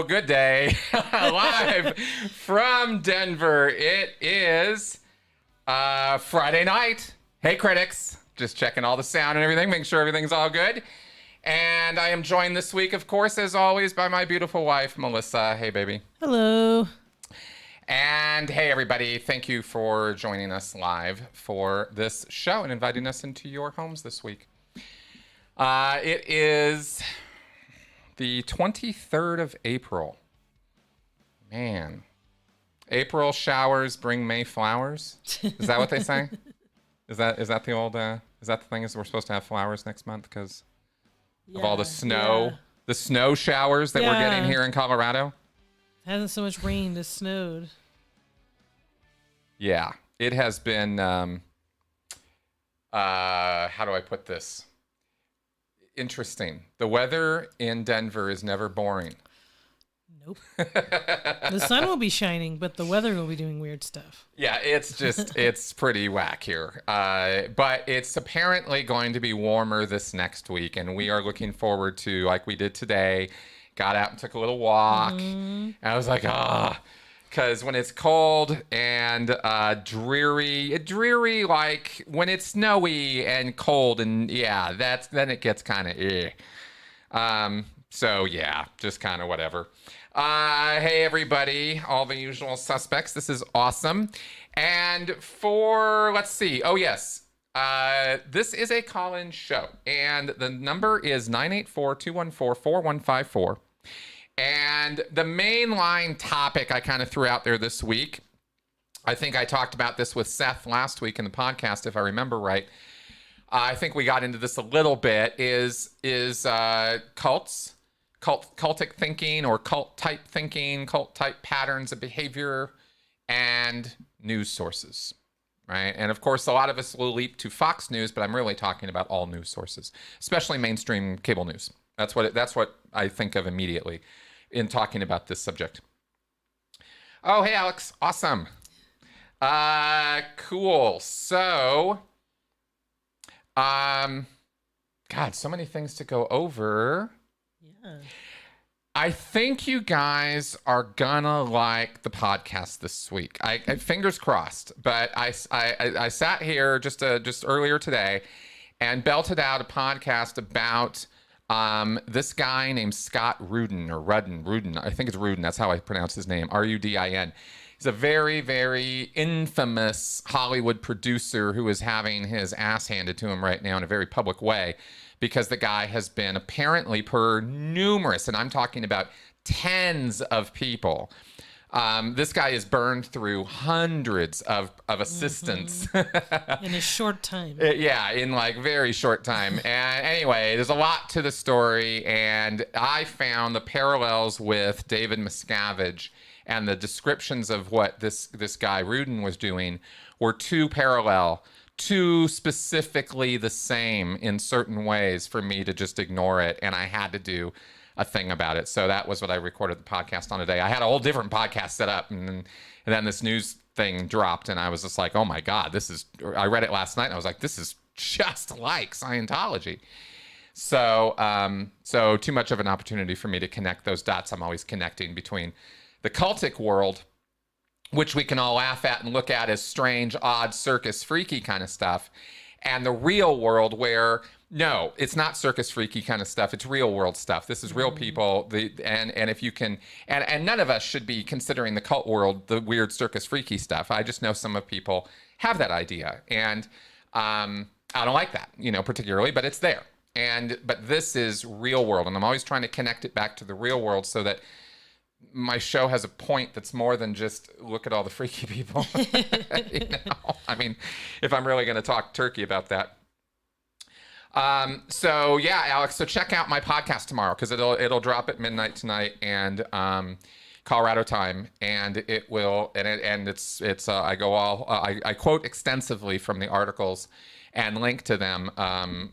Hello, good day. Live from Denver. It is Friday night. Hey, critics. Just checking all the sound and everything, making sure everything's all good. And I am joined this week, of course, as always, by my beautiful wife, Melissa. Hey, baby. Hello. And hey, everybody. Thank you for joining us live for this show and inviting us into your homes this week. It is the 23rd of April. Man. April showers bring May flowers. Is that what they say? Is that the old is that the thing, is we're supposed to have flowers next month because of all the snow, the snow showers that we're getting here in Colorado? It hasn't so much rained, it's snowed. Yeah, it has been how do I put this? Interesting. The weather in Denver is never boring. Nope. The sun will be shining, but the weather will be doing weird stuff. Yeah, it's pretty whack here. But it's apparently going to be warmer this next week, and we are looking forward to, like we did today, got out and took a little walk. And I was like, because when it's cold and dreary, like when it's snowy and cold, and then it gets kind of so yeah, just kind of whatever. Hey everybody, all the usual suspects. This is awesome. And let's see. Oh yes, this is a call-in show, and the number is 984-214-4154. And the mainline topic I kind of threw out there this week, I think I talked about this with Seth last week in the podcast, if I remember right. I think we got into this a little bit, is cults. Cultic thinking or cult type thinking, cult type patterns of behavior, and news sources, right? And of course, a lot of us will leap to Fox News, but I'm really talking about all news sources, especially mainstream cable news. That's what I think of immediately in talking about this subject. Oh, hey, Alex. Awesome. Cool. So, God, so many things to go over. Yeah. I think you guys are gonna like the podcast this week. I fingers crossed. But I sat here just earlier today and belted out a podcast about this guy named Scott Rudin, or Rudin. I think it's Rudin. That's how I pronounce his name. Rudin. He's a very, very infamous Hollywood producer who is having his ass handed to him right now in a very public way, because the guy has been apparently, per numerous, and I'm talking about tens of people, this guy has burned through hundreds of assistants. In a short time. In like very short time. And anyway, there's a lot to the story, and I found the parallels with David Miscavige and the descriptions of what this guy Rudin was doing were too parallel, too specifically the same in certain ways for me to just ignore it, and I had to do a thing about it. So that was what I recorded the podcast on today. I had a whole different podcast set up, and then this news thing dropped, and I was just like, oh my God, I read it last night, and I was like, this is just like Scientology. So too much of an opportunity for me to connect those dots. I'm always connecting between the cultic world, which we can all laugh at and look at as strange, odd, circus, freaky kind of stuff, and the real world where, no, it's not circus, freaky kind of stuff. It's real world stuff. This is real people. And if you can, and none of us should be considering the cult world the weird circus, freaky stuff. I just know some of people have that idea, and I don't like that, particularly, but it's there. But this is real world, and I'm always trying to connect it back to the real world so that my show has a point that's more than just look at all the freaky people. I mean, if I'm really going to talk turkey about that. So yeah, Alex, so check out my podcast tomorrow, because it'll drop at midnight tonight, and Colorado time, and it will, and it's I quote extensively from the articles and link to them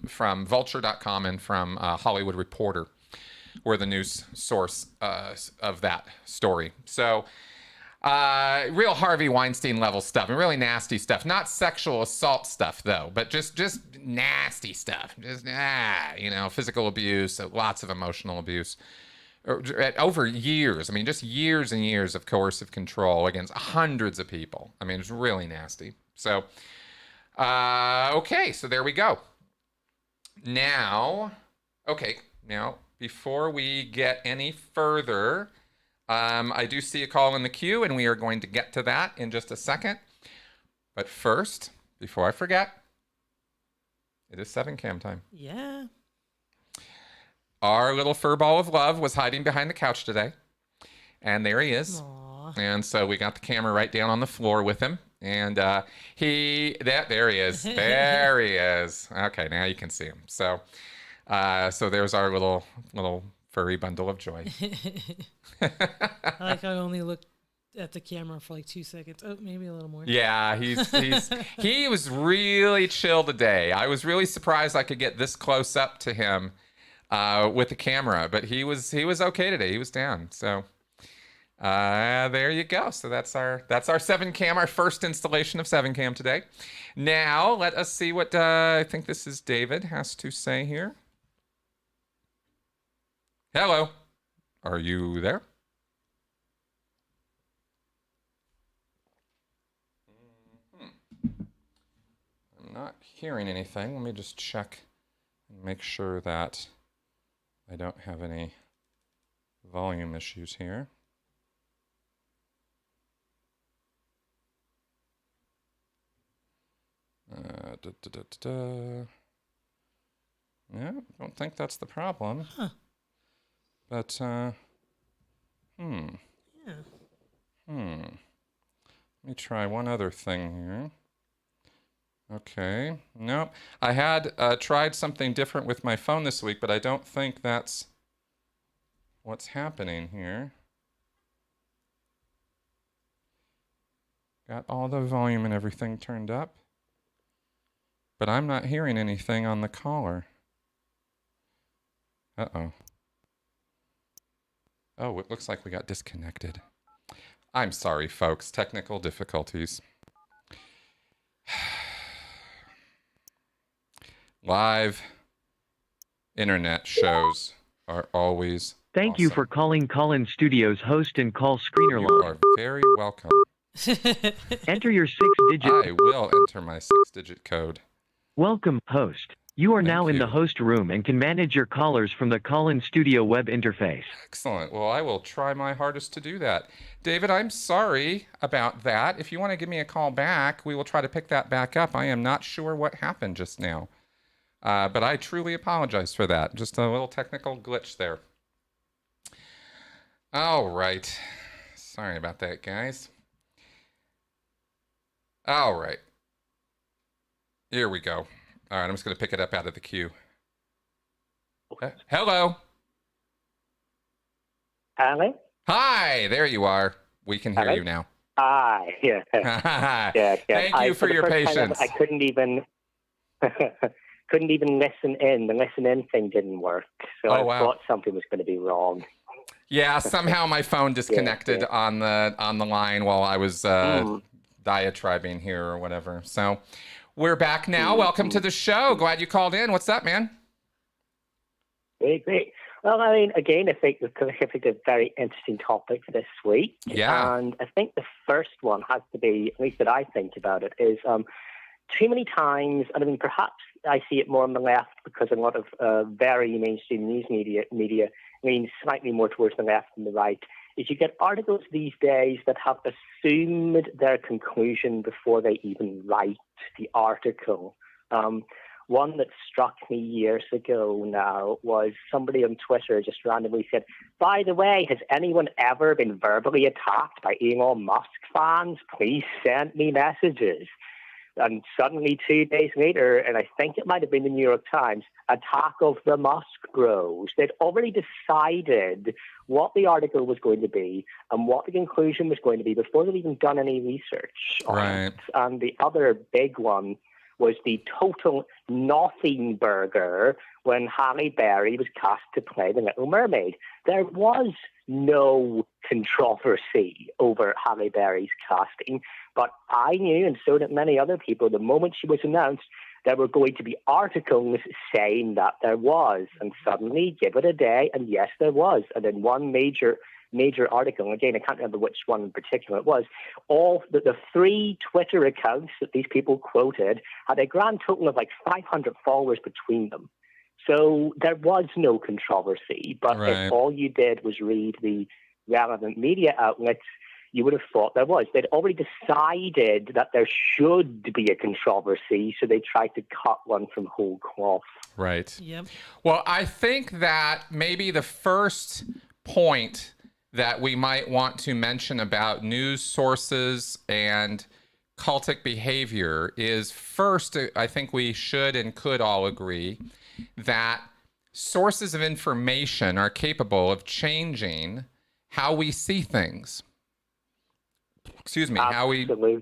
from vulture.com and from Hollywood Reporter, were the news source of that story. So real Harvey Weinstein level stuff, and really nasty stuff. Not sexual assault stuff though, but just nasty stuff. Just physical abuse, lots of emotional abuse. over years. I mean, just years and years of coercive control against hundreds of people. I mean, it's really nasty. So, okay, so there we go. Now, before we get any further, I do see a call in the queue, and we are going to get to that in just a second. But first, before I forget, it is 7cam time. Yeah. Our little fur ball of love was hiding behind the couch today. And there he is. Aww. And so we got the camera right down on the floor with him. And there he is. There he is. Okay, now you can see him. So there's our little furry bundle of joy. I like how I only looked at the camera for like 2 seconds. Oh, maybe a little more. Yeah, he was really chill today. I was really surprised I could get this close up to him with the camera, but he was okay today. He was down. So there you go. So that's our 7cam, our first installation of 7cam today. Now let us see what I think this is David has to say here. Hello, are you there? I'm not hearing anything. Let me just check and make sure that I don't have any volume issues here. Yeah, I don't think that's the problem. Huh. But, Yeah. Let me try one other thing here. Okay. Nope. I had tried something different with my phone this week, but I don't think that's what's happening here. Got all the volume and everything turned up, but I'm not hearing anything on the caller. Uh-oh. Oh, it looks like we got disconnected. I'm sorry, folks. Technical difficulties. Live internet shows are always Thank you awesome. for calling Call-In Studios host and call screener You line. are very welcome. Enter your 6-digit. I will enter my 6-digit code. Welcome, host. You are now in the you. host room and can manage your callers from the Call-In Studio web interface. Excellent. Well, I will try my hardest to do that. David, I'm sorry about that. If you want to give me a call back, we will try to pick that back up. I am not sure what happened just now. But I truly apologize for that. Just a little technical glitch there. All right. Sorry about that, guys. All right. Here we go. All right, I'm just going to pick it up out of the queue. Hello. Hello? Hi, there you are. We can hear you now. Hi. Yeah. Yeah. Thank you for your patience. I couldn't even listen in. The listen in thing didn't work. So I thought something was going to be wrong. Yeah, somehow my phone disconnected on the line while I was diatribing here or whatever. So we're back now. Welcome to the show. Glad you called in. What's up, man? Great. Well, I mean, again, I think we've picked a very interesting topic this week. Yeah. And I think the first one has to be, at least that I think about it, is too many times, and I mean, perhaps I see it more on the left because a lot of very mainstream news media leans slightly more towards the left than the right, is you get articles these days that have assumed their conclusion before they even write the article. One that struck me years ago now was somebody on Twitter just randomly said, by the way, has anyone ever been verbally attacked by Elon Musk fans? Please send me messages. And suddenly 2 days later, and I think it might have been the New York Times, attack of the Musk bros. They'd already decided what the article was going to be and what the conclusion was going to be before they'd even done any research on it. And the other big one was the total nothing burger when Halle Berry was cast to play the Little Mermaid. There was no controversy over Halle Berry's casting, but I knew, and so did many other people, the moment she was announced, there were going to be articles saying that there was, and suddenly give it a day, and yes, there was. And then one major article, again, I can't remember which one in particular it was, all the 3 Twitter accounts that these people quoted had a grand total of like 500 followers between them. So there was no controversy, but if all you did was read the relevant media outlets, you would have thought there was. They'd already decided that there should be a controversy, so they tried to cut one from whole cloth. Right. Yep. Well, I think that maybe the first point that we might want to mention about news sources and cultic behavior is first, I think we should and could all agree that sources of information are capable of changing how we see things. Excuse me, Absolutely.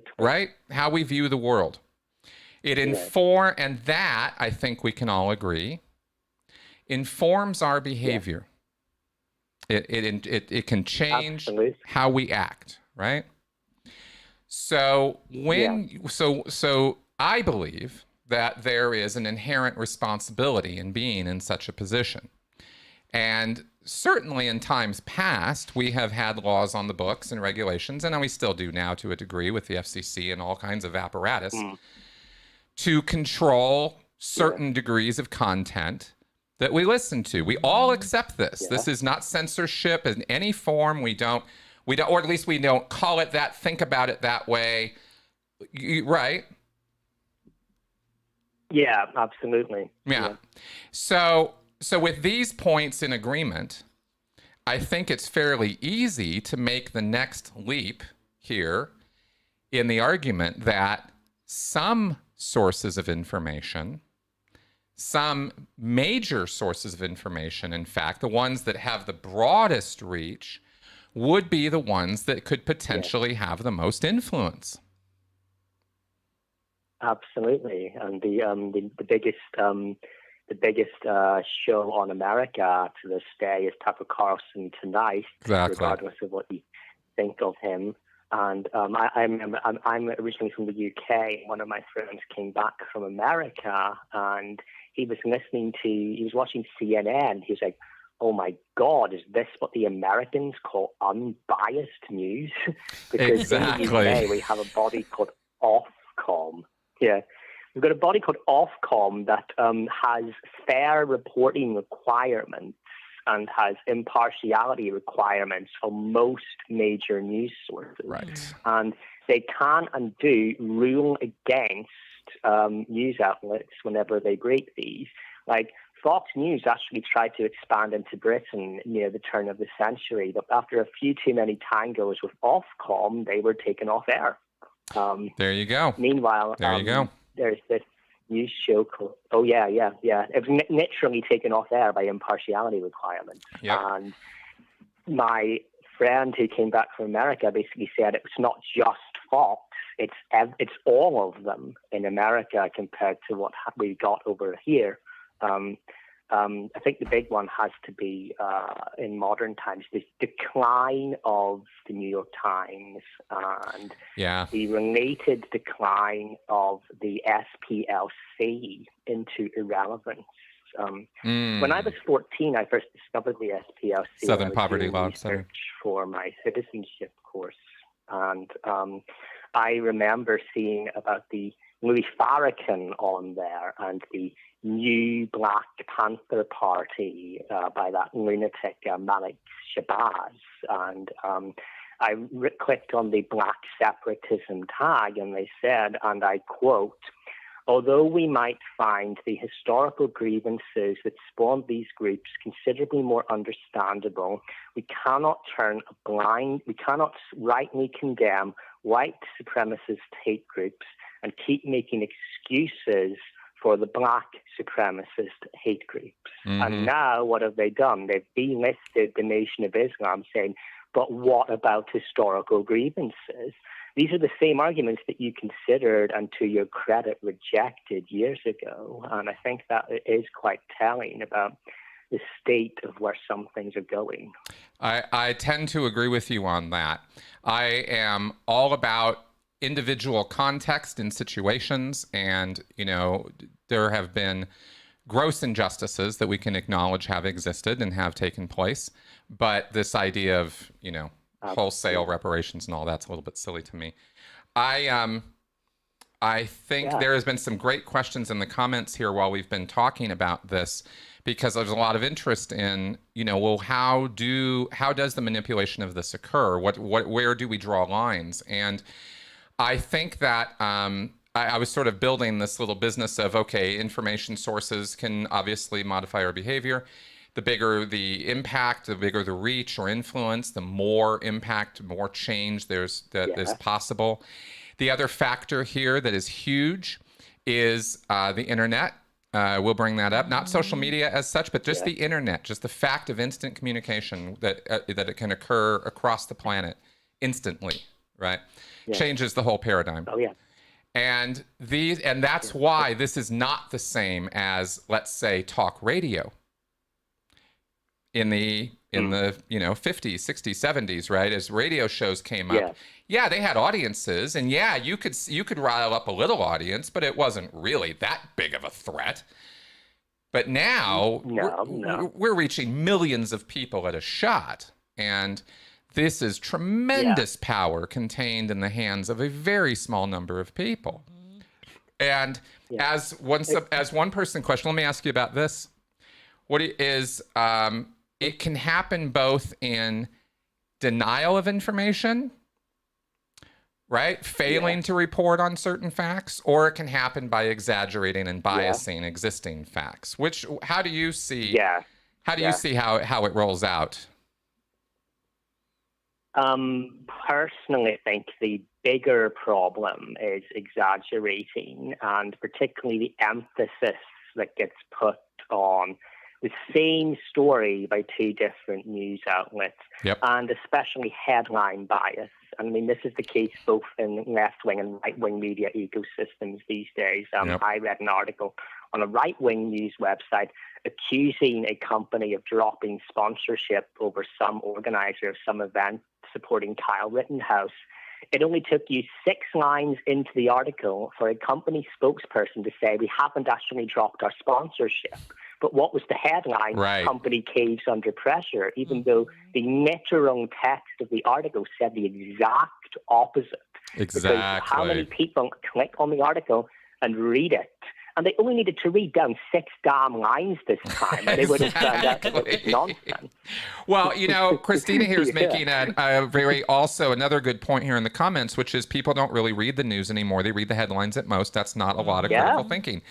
how we view the world. It and that, I think we can all agree, informs our behavior. Yeah. It can change how we act, right? So so I believe that there is an inherent responsibility in being in such a position. And certainly in times past, we have had laws on the books and regulations, and we still do now to a degree with the FCC and all kinds of apparatus, to control certain degrees of content that we listen to. We all accept this. Yeah. This is not censorship in any form. We don't, or at least we don't call it that, think about it that way. Right? Yeah, absolutely. Yeah. So with these points in agreement, I think it's fairly easy to make the next leap here in the argument that some sources of information, some major sources of information, in fact, the ones that have the broadest reach, would be the ones that could potentially have the most influence. Absolutely. And the biggest show on America to this day is Tucker Carlson Tonight, regardless of what you think of him. And I remember I'm originally from the UK. One of my friends came back from America, and he was watching CNN. He was like, "Oh my God, is this what the Americans call unbiased news?" Because in the UK we have a body called Ofcom. Yeah. We've got a body called Ofcom that has fair reporting requirements and has impartiality requirements for most major news sources. Right. And they can and do rule against news outlets whenever they break these. Like Fox News actually tried to expand into Britain near the turn of the century, but after a few too many tangos with Ofcom, they were taken off air. There you go. Meanwhile, there's this news show called, it was literally taken off air by impartiality requirements. Yep. And my friend who came back from America basically said it's not just Fox, it's all of them in America compared to what we got over here. I think the big one has to be, in modern times, the decline of the New York Times and the related decline of the SPLC into irrelevance. When I was 14, I first discovered the SPLC. Southern Poverty Law Center. For my citizenship course. And I remember seeing about the Louis Farrakhan on there and the new Black Panther Party by that lunatic Malik Shabazz. And I clicked on the Black Separatism tag, and they said, and I quote, "Although we might find the historical grievances that spawned these groups considerably more understandable, we cannot rightly condemn white supremacist hate groups and keep making excuses for the Black supremacist hate groups." Mm-hmm. And now what have they done? They've delisted the Nation of Islam, saying, but what about historical grievances? These are the same arguments that you considered and, to your credit, rejected years ago. And I think that is quite telling about the state of where some things are going. I tend to agree with you on that. I am all about individual context and situations, and there have been gross injustices that we can acknowledge have existed and have taken place. But this idea of wholesale reparations and all that's a little bit silly to me. I think there has been some great questions in the comments here while we've been talking about this, because there's a lot of interest in, well, how does the manipulation of this occur? Where do we draw lines? And I think that I was sort of building this little business of, okay, information sources can obviously modify our behavior. The bigger the impact, the bigger the reach or influence, the more impact, more change is possible. The other factor here that is huge is the internet. We'll bring that up. Not social media as such, but just the internet, just the fact of instant communication that it can occur across the planet instantly, right? Changes the whole paradigm. Oh, yeah. And that's why this is not the same as, let's say, talk radio in the 50s, 60s, 70s, right? As radio shows came up. Yeah, they had audiences, and you could rile up a little audience, but it wasn't really that big of a threat. But now we're reaching millions of people at a shot, and this is tremendous power contained in the hands of a very small number of people. And as one person question, let me ask you about this. It can happen both in denial of information, right? Failing to report on certain facts, or it can happen by exaggerating and biasing existing facts. How do you see? How do you see how it rolls out? Personally, I think the bigger problem is exaggerating, and particularly the emphasis that gets put on the same story by two different news outlets, and especially headline bias. I mean, this is the case both in left-wing and right-wing media ecosystems these days. I read an article on a right-wing news website accusing a company of dropping sponsorship over some organizer of some event supporting Kyle Rittenhouse. It only took you 6 lines into the article for a company spokesperson to say, we haven't actually dropped our sponsorship. But what was the headline? Right. Company caves under pressure, even though the literal text of the article said the exact opposite. Exactly. Because how many people click on the article and read it? And they only needed to read down 6 damn lines this time, and they would have found out it was nonsense. Well, Christina here is making a very also another good point here in the comments, which is people don't really read the news anymore. They read the headlines at most. That's not a lot of critical thinking.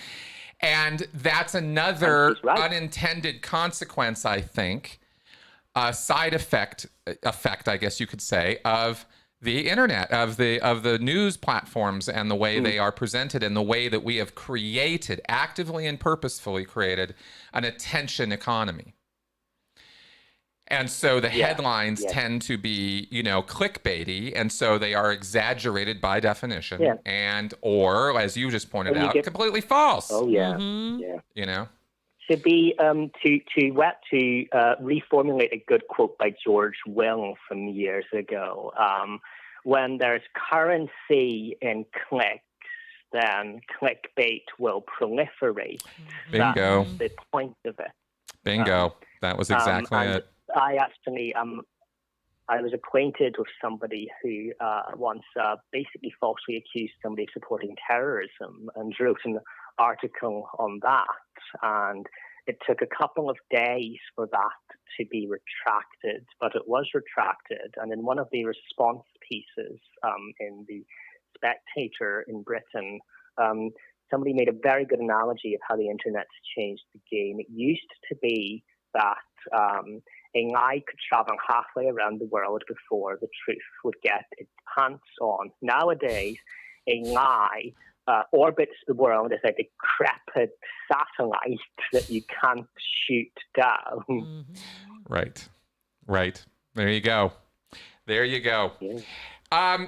And that's another unintended consequence, I think, side effect, I guess you could say, of the internet, of the news platforms and the way they are presented and the way that we have created, actively and purposefully created, an attention economy. And so the headlines tend to be, clickbaity, and so they are exaggerated by definition, or as you just pointed out, completely false. Oh yeah, To be to reformulate a good quote by George Will from years ago. When there's currency in clicks, then clickbait will proliferate. Bingo. That's the point of it. Bingo. That was exactly it. I actually I was acquainted with somebody who once basically falsely accused somebody of supporting terrorism and wrote an article on that. And it took a couple of days for that to be retracted, but it was retracted. And in one of the response pieces in the Spectator in Britain, somebody made a very good analogy of how the internet's changed the game. It used to be that a lie could travel halfway around the world before the truth would get its pants on. Nowadays, a lie orbits the world as a decrepit satellite that you can't shoot down. Right. There you go. Yeah.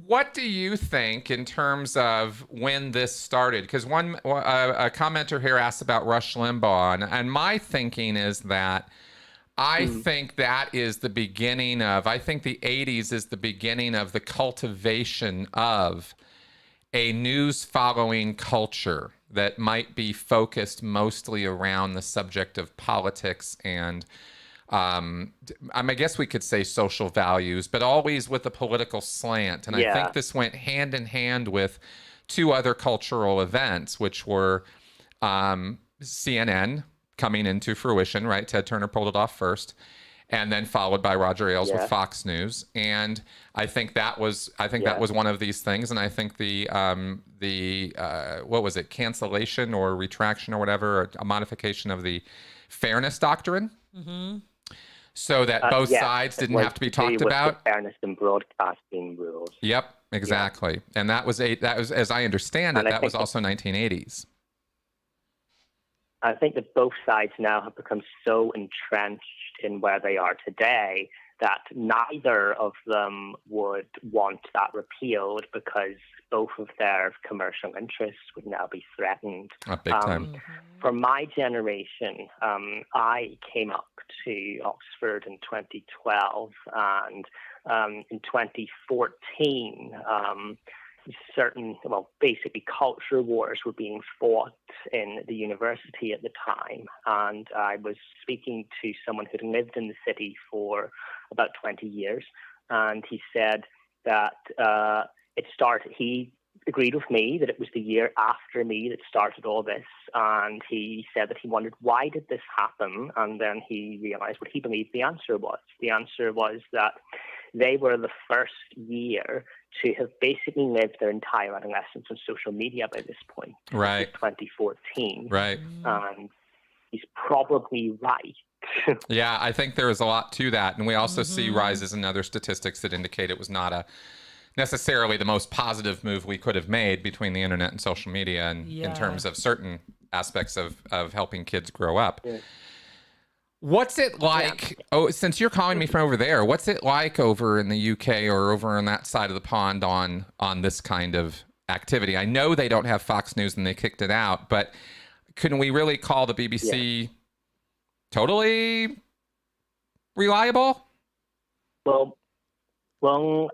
What do you think in terms of when this started? Because a commenter here asked about Rush Limbaugh, and my thinking is that I think that is the beginning of, I think the 80s is the beginning of the cultivation of a news following culture that might be focused mostly around the subject of politics and I guess we could say social values, but always with a political slant. And I think this went hand in hand with two other cultural events, which were CNN coming into fruition, right? Ted Turner pulled it off first, and then followed by Roger Ailes with Fox News. And I think that was that was one of these things. And I think the what was it, cancellation or retraction or whatever, or a modification of the fairness doctrine. So that both sides didn't have to be talked about. Fairness and broadcasting rules. Yep, exactly. Yeah. And that was, as I understand it, that was also 1980s. I think that both sides now have become so entrenched in where they are today that neither of them would want that repealed because both of their commercial interests would now be threatened. Big time. For my generation, I came up to Oxford in 2012, and in 2014, basically culture wars were being fought in the university at the time. And I was speaking to someone who'd lived in the city for about 20 years. And he said that he agreed with me that it was the year after me that started all this. And he said that he wondered, why did this happen? And then he realized what he believed the answer was. The answer was that they were the first year to have basically lived their entire adolescence on social media by this point. Right. 2014. Right. And he's probably right. Yeah, I think there is a lot to that. And we also see rises in other statistics that indicate it was not necessarily the most positive move we could have made between the internet and social media and in terms of certain aspects of helping kids grow up. Yeah. What's it like, since you're calling me from over there, what's it like over in the UK or over on that side of the pond on this kind of activity? I know they don't have Fox News and they kicked it out, but couldn't we really call the BBC totally reliable? Well,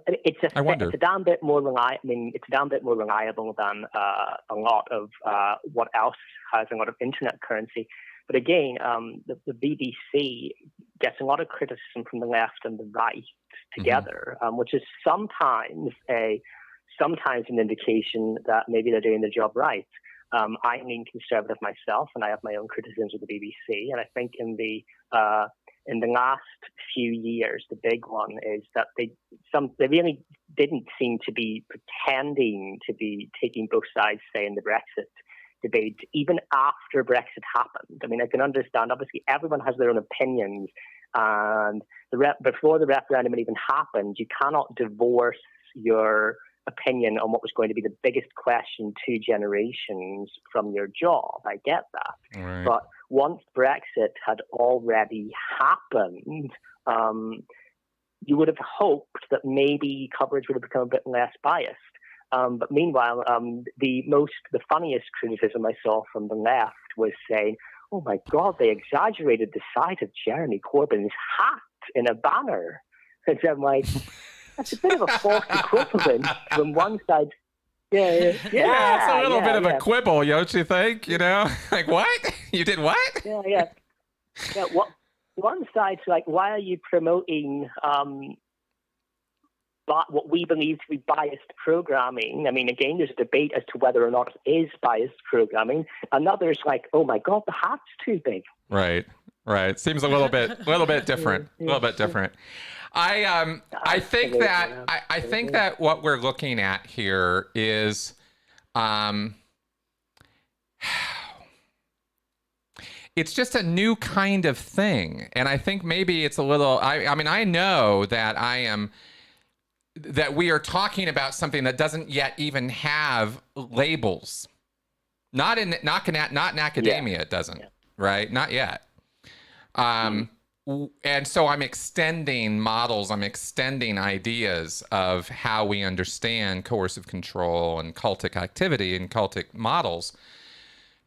it's a damn bit more reliable. I mean, it's a damn bit more reliable than a lot of what else has a lot of internet currency. But again, the BBC gets a lot of criticism from the left and the right together, which is sometimes an indication that maybe they're doing their job right. I lean conservative myself, and I have my own criticisms of the BBC. And I think in the last few years, the big one is that they really didn't seem to be pretending to be taking both sides, say, in the Brexit debate, even after Brexit happened. I mean, I can understand, obviously, everyone has their own opinions, and before the referendum even happened, you cannot divorce your opinion on what was going to be the biggest question 2 generations from your job. I get that. Right. But once Brexit had already happened, you would have hoped that maybe coverage would have become a bit less biased. But meanwhile, the funniest criticism I saw from the left was saying, "Oh my God, they exaggerated the size of Jeremy Corbyn's hat in a banner." And so I'm like, that's a bit of a false equivalent from one side. It's a little bit of a quibble, don't you think? You know, like, what? You did what? Yeah. One side's like, why are you promoting what we believe to be biased programming? I mean, again, there's a debate as to whether or not it is biased programming. Another's like, oh my God, the hat's too big. Right. Seems a little bit different. A little bit different. I think that what we're looking at here is, it's just a new kind of thing, and I think maybe it's a little. I mean, I know that that we are talking about something that doesn't yet even have labels. Not in academia, it doesn't. Yeah. Right? Not yet. And so I'm extending models, I'm extending ideas of how we understand coercive control and cultic activity and cultic models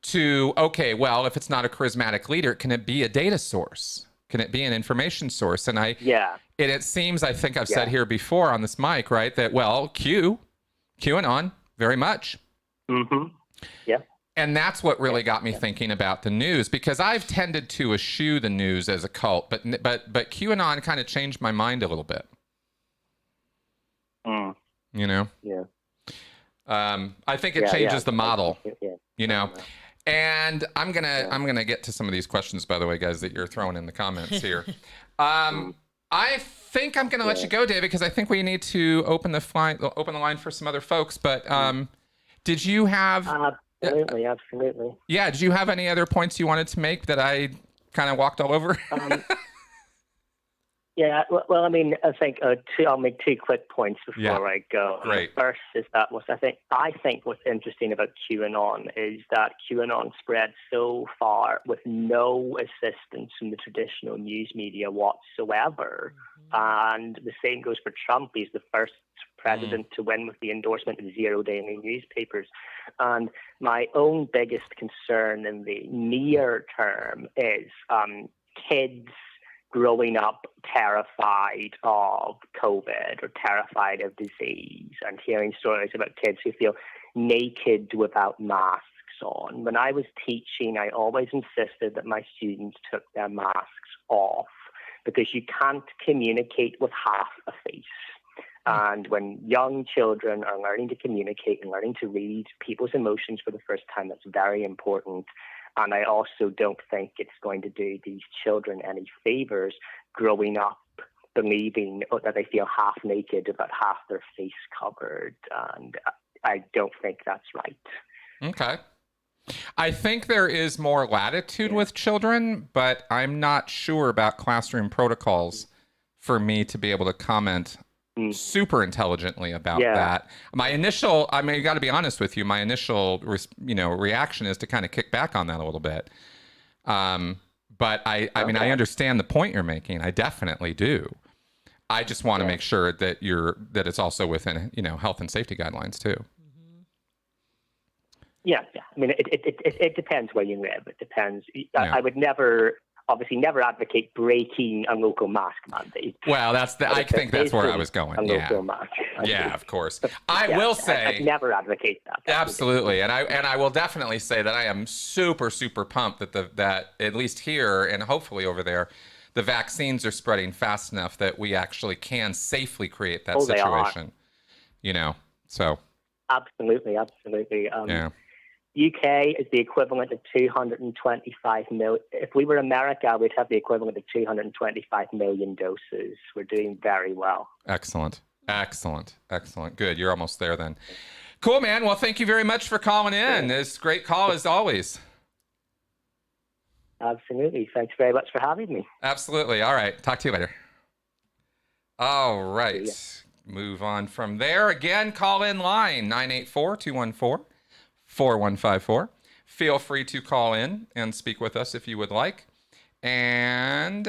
to, okay, well, if it's not a charismatic leader, can it be a data source? Can it be an information source? And Yeah. it seems, I think I've said here before on this mic, right, that, well, QAnon, very much. Mm-hmm. Yeah. And that's what really got me thinking about the news, because I've tended to eschew the news as a cult, but QAnon kind of changed my mind a little bit. You know? Yeah. I think it changes the model. Yeah. You know? And I'm gonna get to some of these questions, by the way, guys, that you're throwing in the comments here. I think I'm gonna let you go, David, because I think we need to open the line for some other folks. But did you have? Absolutely. Yeah. Did you have any other points you wanted to make that I kind of walked all over? Yeah, well, I mean, I think I'll make two quick points before I go. Great. The first is that I think what's interesting about QAnon is that QAnon spread so far with no assistance from the traditional news media whatsoever. And the same goes for Trump. He's the first president to win with the endorsement of 0 daily newspapers. And my own biggest concern in the near term is kids growing up terrified of COVID or terrified of disease, and hearing stories about kids who feel naked without masks on. When I was teaching, I always insisted that my students took their masks off, because you can't communicate with half a face. And when young children are learning to communicate and learning to read people's emotions for the first time, that's very important. And I also don't think it's going to do these children any favors growing up believing that they feel half naked, about half their face covered. And I don't think that's right. Okay. I think there is more latitude with children, but I'm not sure about classroom protocols for me to be able to comment super intelligently about that. My initial, I mean, I got to be honest with you, my initial, reaction is to kind of kick back on that a little bit. But I mean, I understand the point you're making. I definitely do. I just want to make sure that that it's also within, health and safety guidelines too. Yeah. I mean, it depends where you live. It depends. I would never advocate breaking a local mask mandate. Well, I think that's where I was going. Yeah, of course. I will say, I'd never advocate that. Absolutely, and I will definitely say that I am super, super pumped that at least here and hopefully over there, the vaccines are spreading fast enough that we actually can safely create that situation. So. Absolutely. UK is the equivalent of 225 million. If we were America, we'd have the equivalent of 225 million doses. We're doing very well. Excellent. Good. You're almost there then. Cool, man. Well, thank you very much for calling in. It's a great call as always. Absolutely. Thanks very much for having me. Absolutely. All right. Talk to you later. All right. Move on from there. Again, call in line 984-214-4154. Feel free to call in and speak with us if you would like. And,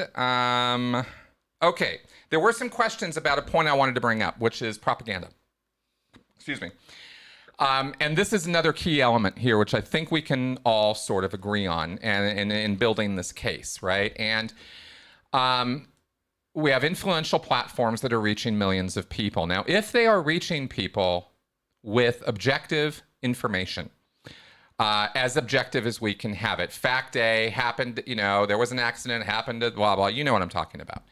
okay. There were some questions about a point I wanted to bring up, which is propaganda. Excuse me. And this is another key element here, which I think we can all sort of agree on and in building this case, right? And we have influential platforms that are reaching millions of people. Now, if they are reaching people with objective information, as objective as we can have it. Fact A happened, there was an accident, happened, blah, blah. You know what I'm talking about.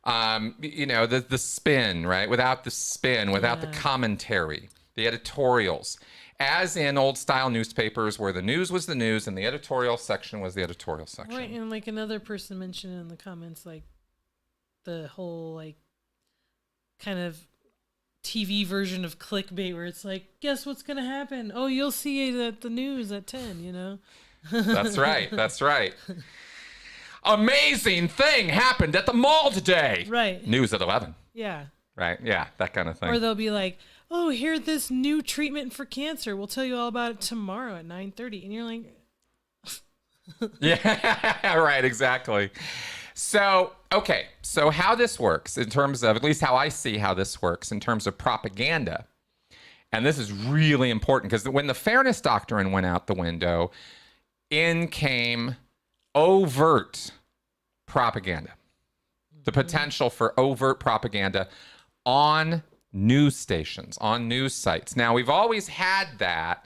The spin, right? Without the spin, without the commentary, the editorials. As in old style newspapers where the news was the news and the editorial section was the editorial section. Right, and like another person mentioned in the comments, like the whole kind of TV version of clickbait where it's like, guess what's going to happen? Oh, you'll see it at the news at 10, That's right. Amazing thing happened at the mall today. Right. News at 11. Yeah. Right. Yeah. That kind of thing. Or they'll be like, oh, here's this new treatment for cancer. We'll tell you all about it tomorrow at 9:30. And you're like, yeah, right. Exactly. So, okay. So how this works in terms of, at least how I see how this works in terms of propaganda. And this is really important because when the fairness doctrine went out the window, in came overt propaganda, the potential for overt propaganda on news stations, on news sites. Now, we've always had that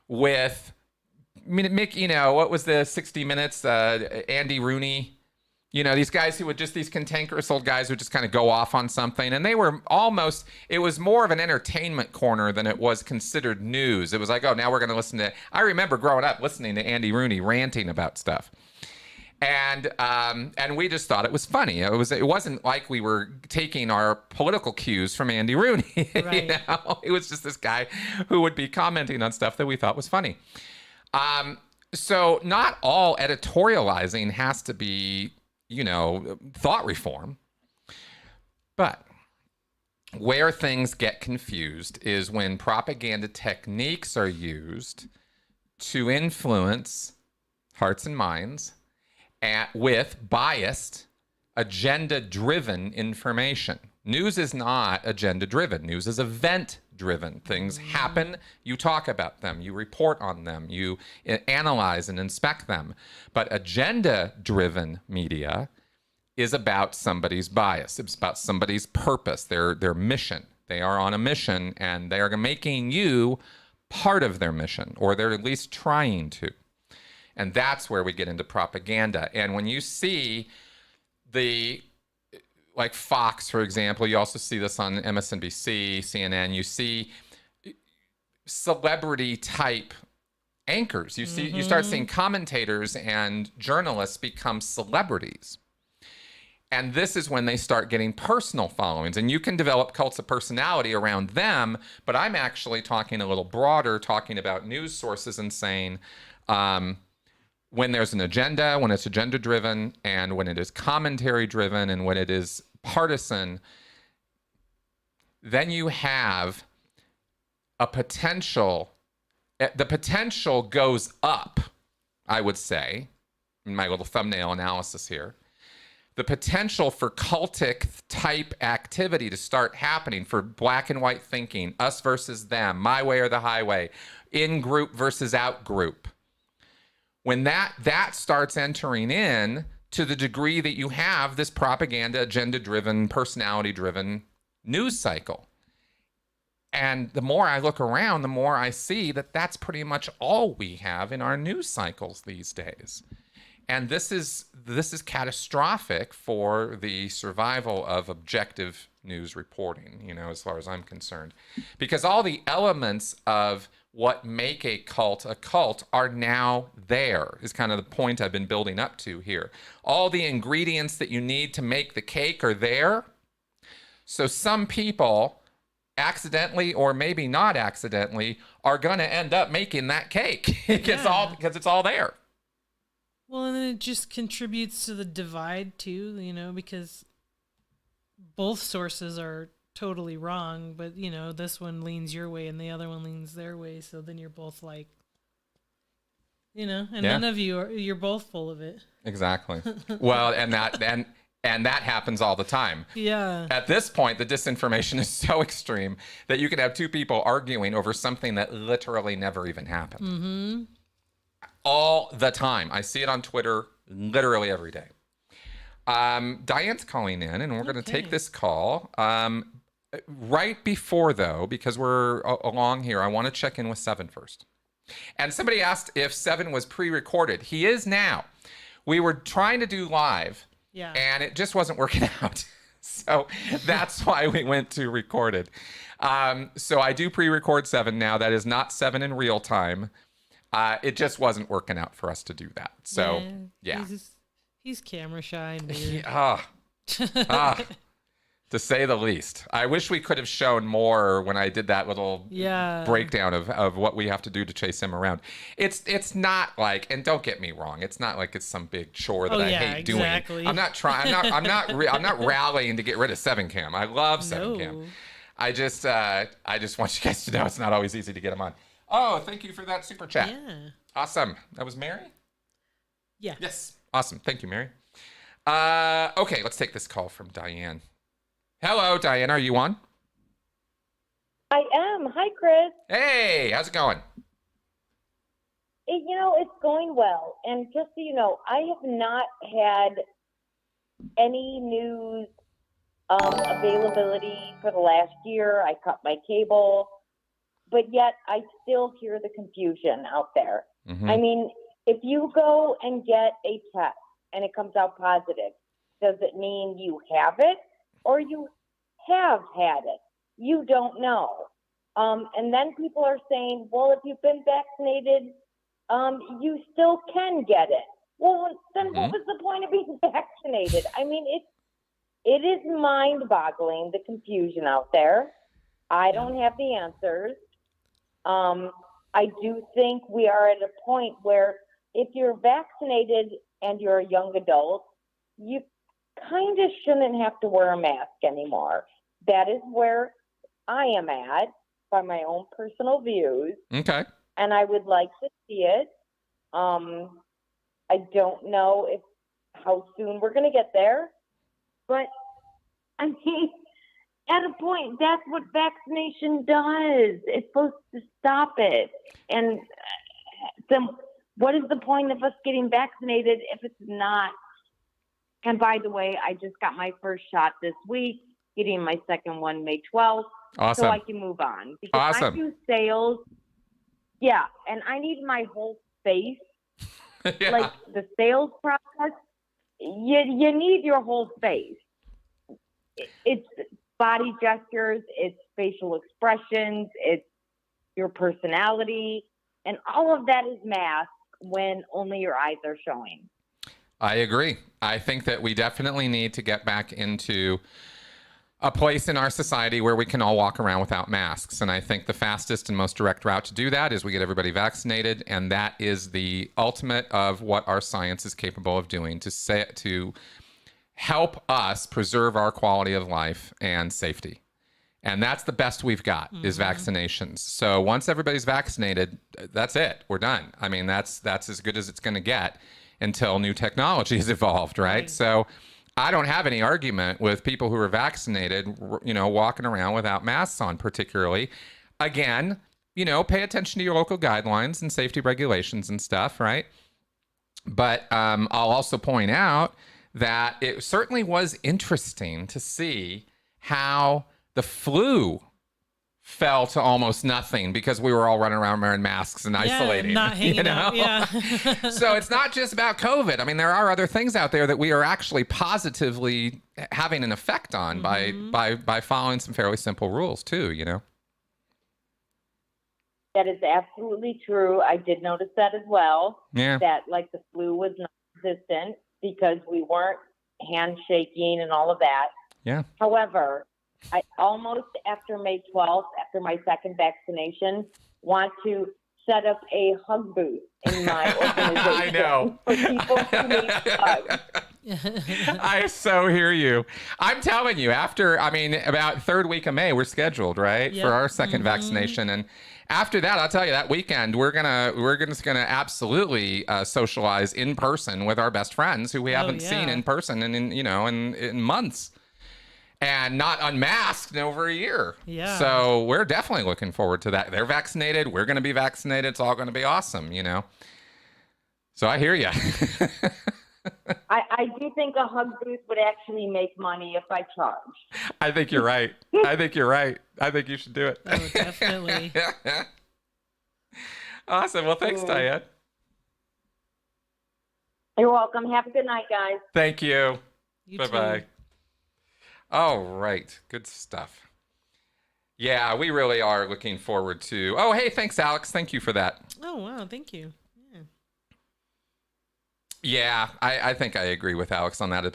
with, Mick, what was the 60 Minutes, Andy Rooney, these guys who would just, these cantankerous old guys who would just kind of go off on something. And they were almost, it was more of an entertainment corner than it was considered news. It was like, oh, now we're going to listen to, I remember growing up listening to Andy Rooney ranting about stuff. And we just thought it was funny. It wasn't like we were taking our political cues from Andy Rooney. Right. It was just this guy who would be commenting on stuff that we thought was funny. So not all editorializing has to be, thought reform. But where things get confused is when propaganda techniques are used to influence hearts and minds with biased, agenda-driven information. News is not agenda-driven. News is event-driven. Things happen, you talk about them, you report on them, you analyze and inspect them. But agenda-driven media is about somebody's bias. It's about somebody's purpose, their mission. They are on a mission, and they are making you part of their mission, or they're at least trying to. And that's where we get into propaganda. And when you see like Fox, for example, you also see this on MSNBC, CNN, you see celebrity type anchors. You start seeing commentators and journalists become celebrities. And this is when they start getting personal followings. And you can develop cults of personality around them, but I'm actually talking a little broader, talking about news sources and saying, when there's an agenda, when it's agenda-driven, and when it is commentary-driven, and when it is partisan, then you have a potential. The potential goes up, I would say, in my little thumbnail analysis here. The potential for cultic-type activity to start happening, for black and white thinking, us versus them, my way or the highway, in-group versus out-group. When that starts entering in to the degree that you have this propaganda, agenda-driven, personality-driven news cycle. And the more I look around, the more I see that that's pretty much all we have in our news cycles these days. And this is catastrophic for the survival of objective news reporting, as far as I'm concerned. Because all the elements of what make a cult are now there, is kind of the point I've been building up to here. All the ingredients that you need to make the cake are there. So some people, accidentally or maybe not accidentally, are going to end up making that cake because it's all there. Well, and then it just contributes to the divide too, because both sources are totally wrong, but this one leans your way and the other one leans their way, so then you're both like, none of you're both full of it. Exactly. Well, and that happens all the time. Yeah. At this point, the disinformation is so extreme that you can have two people arguing over something that literally never even happened. Mm-hmm. All the time. I see it on Twitter literally every day. Diane's calling in, and we're going to take this call. Right before, though, because we're along here, I want to check in with Seven first. And somebody asked if Seven was pre-recorded. He is now. We were trying to do live, and it just wasn't working out. So that's why we went to recorded. So I do pre-record Seven now. That is not Seven in real time. It just wasn't working out for us to do that. So, yeah. He's camera shy and weird. To say the least. I wish we could have shown more when I did that little breakdown of what we have to do to chase him around. It's not like, and don't get me wrong, it's not like it's some big chore that I hate doing. I'm not trying. I'm not rallying to get rid of 7cam. I love 7cam. I just want you guys to know it's not always easy to get them on. Oh, thank you for that super chat. Yeah. Awesome. That was Mary? Yeah. Yes. Awesome. Thank you, Mary. Okay, let's take this call from Diane. Hello, Diane. Are you on? I am. Hi, Chris. Hey, how's it going? It's going well. And just so you know, I have not had any news availability for the last year. I cut my cable, but yet I still hear the confusion out there. Mm-hmm. I mean, if you go and get a test and it comes out positive, does it mean you have it or you have had it? You don't know. And then people are saying, well, if you've been vaccinated, you still can get it. Well, then what was the point of being vaccinated? I mean, it is mind-boggling, the confusion out there. I don't have the answers. I do think we are at a point where if you're vaccinated and you're a young adult, you kind of shouldn't have to wear a mask anymore. That is where I am at by my own personal views. Okay. And I would like to see it. I don't know how soon we're going to get there, but I mean, at a point, that's what vaccination does. It's supposed to stop it. And what is the point of us getting vaccinated if it's not? And by the way, I just got my first shot this week, getting my second one May 12th. Awesome. So I can move on. Because Awesome. I do sales. Yeah, and I need my whole face. Yeah. Like the sales process, you need your whole face. It's body gestures, it's facial expressions, it's your personality, and all of that is masked when only your eyes are showing. I agree. I think that we definitely need to get back into a place in our society where we can all walk around without masks. And I think the fastest and most direct route to do that is we get everybody vaccinated. And that is the ultimate of what our science is capable of doing to help us preserve our quality of life and safety. And that's the best we've got is vaccinations. So once everybody's vaccinated, that's it. We're done. I mean, that's as good as it's going to get until new technology is evolved, right? So I don't have any argument with people who are vaccinated, walking around without masks on, particularly. Again, pay attention to your local guidelines and safety regulations and stuff, right? But I'll also point out that it certainly was interesting to see how the flu fell to almost nothing because we were all running around wearing masks and isolating. Not hanging out. Yeah. So it's not just about COVID. I mean, there are other things out there that we are actually positively having an effect on by following some fairly simple rules too, That is absolutely true. I did notice that as well. Yeah. That like the flu was non-resistant because we weren't handshaking and all of that. Yeah. However, I almost, after May 12th, after my second vaccination, want to set up a hug booth in my organization. I know. For people who need hugs. I so hear you. I'm telling you, about third week of May, we're scheduled, right? Yep. For our second vaccination. And after that, I'll tell you, that weekend, we're just gonna absolutely socialize in person with our best friends who we haven't seen in person in months. And not unmasked in over a year. Yeah. So we're definitely looking forward to that. They're vaccinated. We're going to be vaccinated. It's all going to be awesome, So I hear you. I do think a hug booth would actually make money if I charged. I think you're right. I think you should do it. Oh, definitely. Awesome. Well, thanks, Diane. You're welcome. Have a good night, guys. Thank you. You Bye-bye. too. All right. Good stuff. Yeah, we really are looking forward to... Oh, hey, thanks, Alex. Thank you for that. Oh, wow. Thank you. Yeah, I think I agree with Alex on that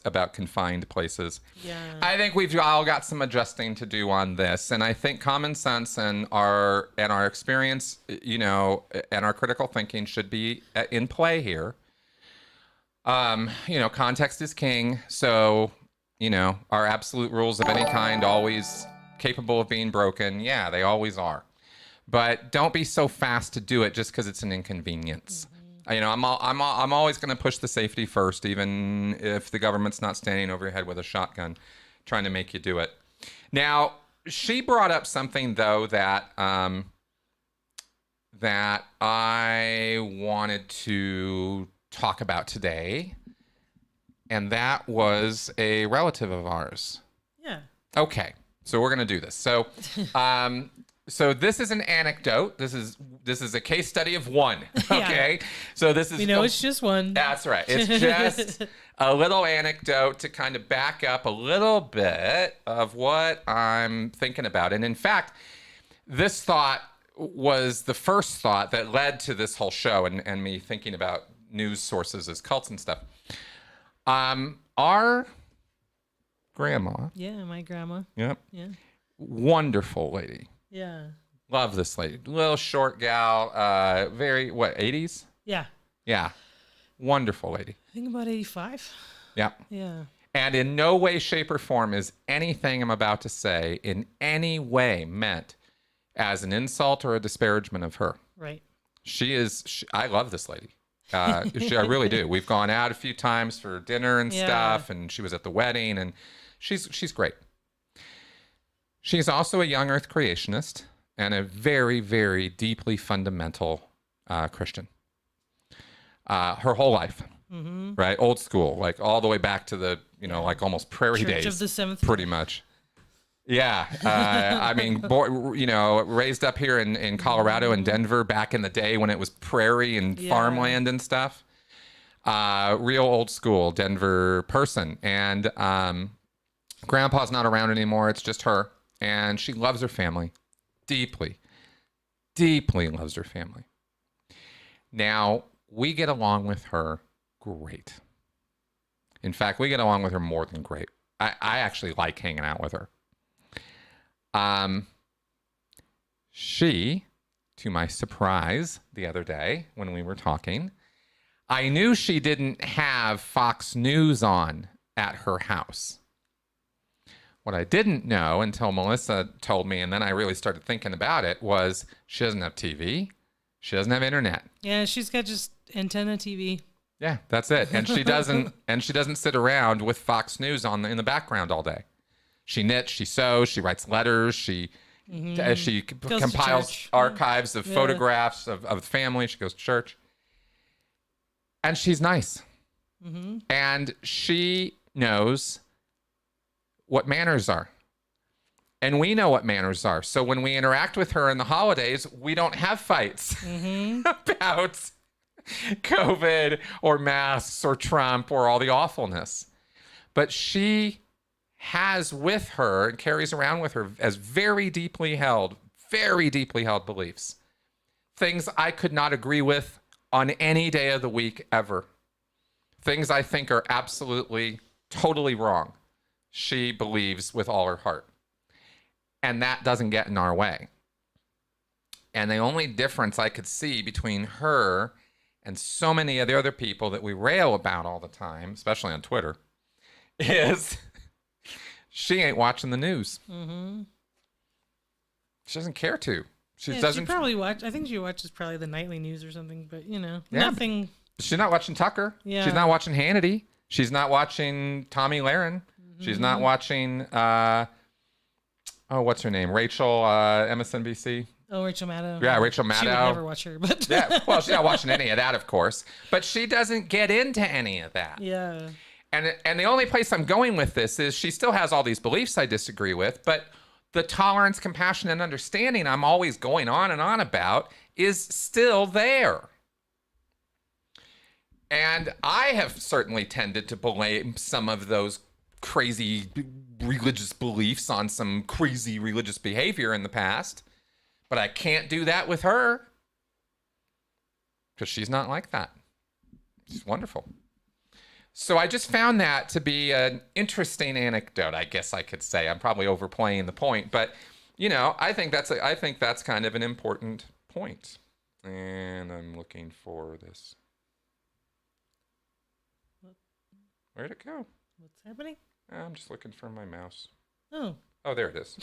about confined places. Yeah. I think we've all got some adjusting to do on this, and I think common sense and our experience, and our critical thinking should be in play here. Context is king, so our absolute rules of any kind always capable of being broken. Yeah, they always are, but don't be so fast to do it just because it's an inconvenience. I'm always going to push the safety first, even if the government's not standing over your head with a shotgun trying to make you do it. Now, she brought up something, though, that I wanted to talk about today. and that was a relative of ours. Yeah. Okay, so we're gonna do this. So, so this is an anecdote. This is a case study of one. Okay, so this is We know it's just one. That's right. It's just a little anecdote to kind of back up a little bit of what I'm thinking about. And in fact, this thought was the first thought that led to this whole show and me thinking about news sources as cults and stuff. Our grandma. Yeah, my grandma. Yep. Yeah. Wonderful lady. Yeah. Love this lady. Little short gal. Very, 80s? Yeah. Yeah. Wonderful lady. I think about 85. Yeah. Yeah. And in no way, shape, or form is anything I'm about to say in any way meant as an insult or a disparagement of her. Right. I love this lady. I really do. We've gone out a few times for dinner and stuff, and she was at the wedding, and she's great. She's also a young earth creationist and a very, very deeply fundamental Christian. Her whole life, right? Old school, like all the way back to the, like almost prairie Church days. of the Seventh. Pretty much. Yeah. I mean, raised up here in Colorado and Denver back in the day when it was prairie and farmland and stuff. Real old school Denver person. And grandpa's not around anymore. It's just her. And she loves her family deeply, deeply loves her family. Now, we get along with her great. In fact, we get along with her more than great. I actually like hanging out with her. She, to my surprise the other day when we were talking, I knew she didn't have Fox News on at her house. What I didn't know until Melissa told me, and then I really started thinking about it, was she doesn't have TV. She doesn't have internet. Yeah, she's got just antenna TV. Yeah, that's it. And she doesn't sit around with Fox News on in the background all day. She knits, she sews, she writes letters, she compiles archives of photographs of family. She goes to church. And she's nice. And she knows what manners are. And we know what manners are. So when we interact with her in the holidays, we don't have fights about COVID or masks or Trump or all the awfulness. But she has with her and carries around with her as very deeply held beliefs. Things I could not agree with on any day of the week ever. Things I think are absolutely, totally wrong. She believes with all her heart. And that doesn't get in our way. And the only difference I could see between her and so many of the other people that we rail about all the time, especially on Twitter, is she ain't watching the news. She doesn't care to. She doesn't. She probably watch. I think she watches probably the nightly news or something. But nothing. She's not watching Tucker. Yeah. She's not watching Hannity. She's not watching Tommy Lahren. She's not watching. What's her name? Rachel, MSNBC. Oh, Rachel Maddow. Yeah, Rachel Maddow. She would never watch her, but yeah, well, she's not watching any of that, of course. But she doesn't get into any of that. Yeah. And the only place I'm going with this is she still has all these beliefs I disagree with, but the tolerance, compassion, and understanding I'm always going on and on about is still there. And I have certainly tended to blame some of those crazy religious beliefs on some crazy religious behavior in the past, but I can't do that with her because she's not like that. She's wonderful. So I just found that to be an interesting anecdote, I guess I could say. I'm probably overplaying the point, but I think that's kind of an important point. And I'm looking for this. Where'd it go? What's happening? I'm just looking for my mouse. Oh, there it is.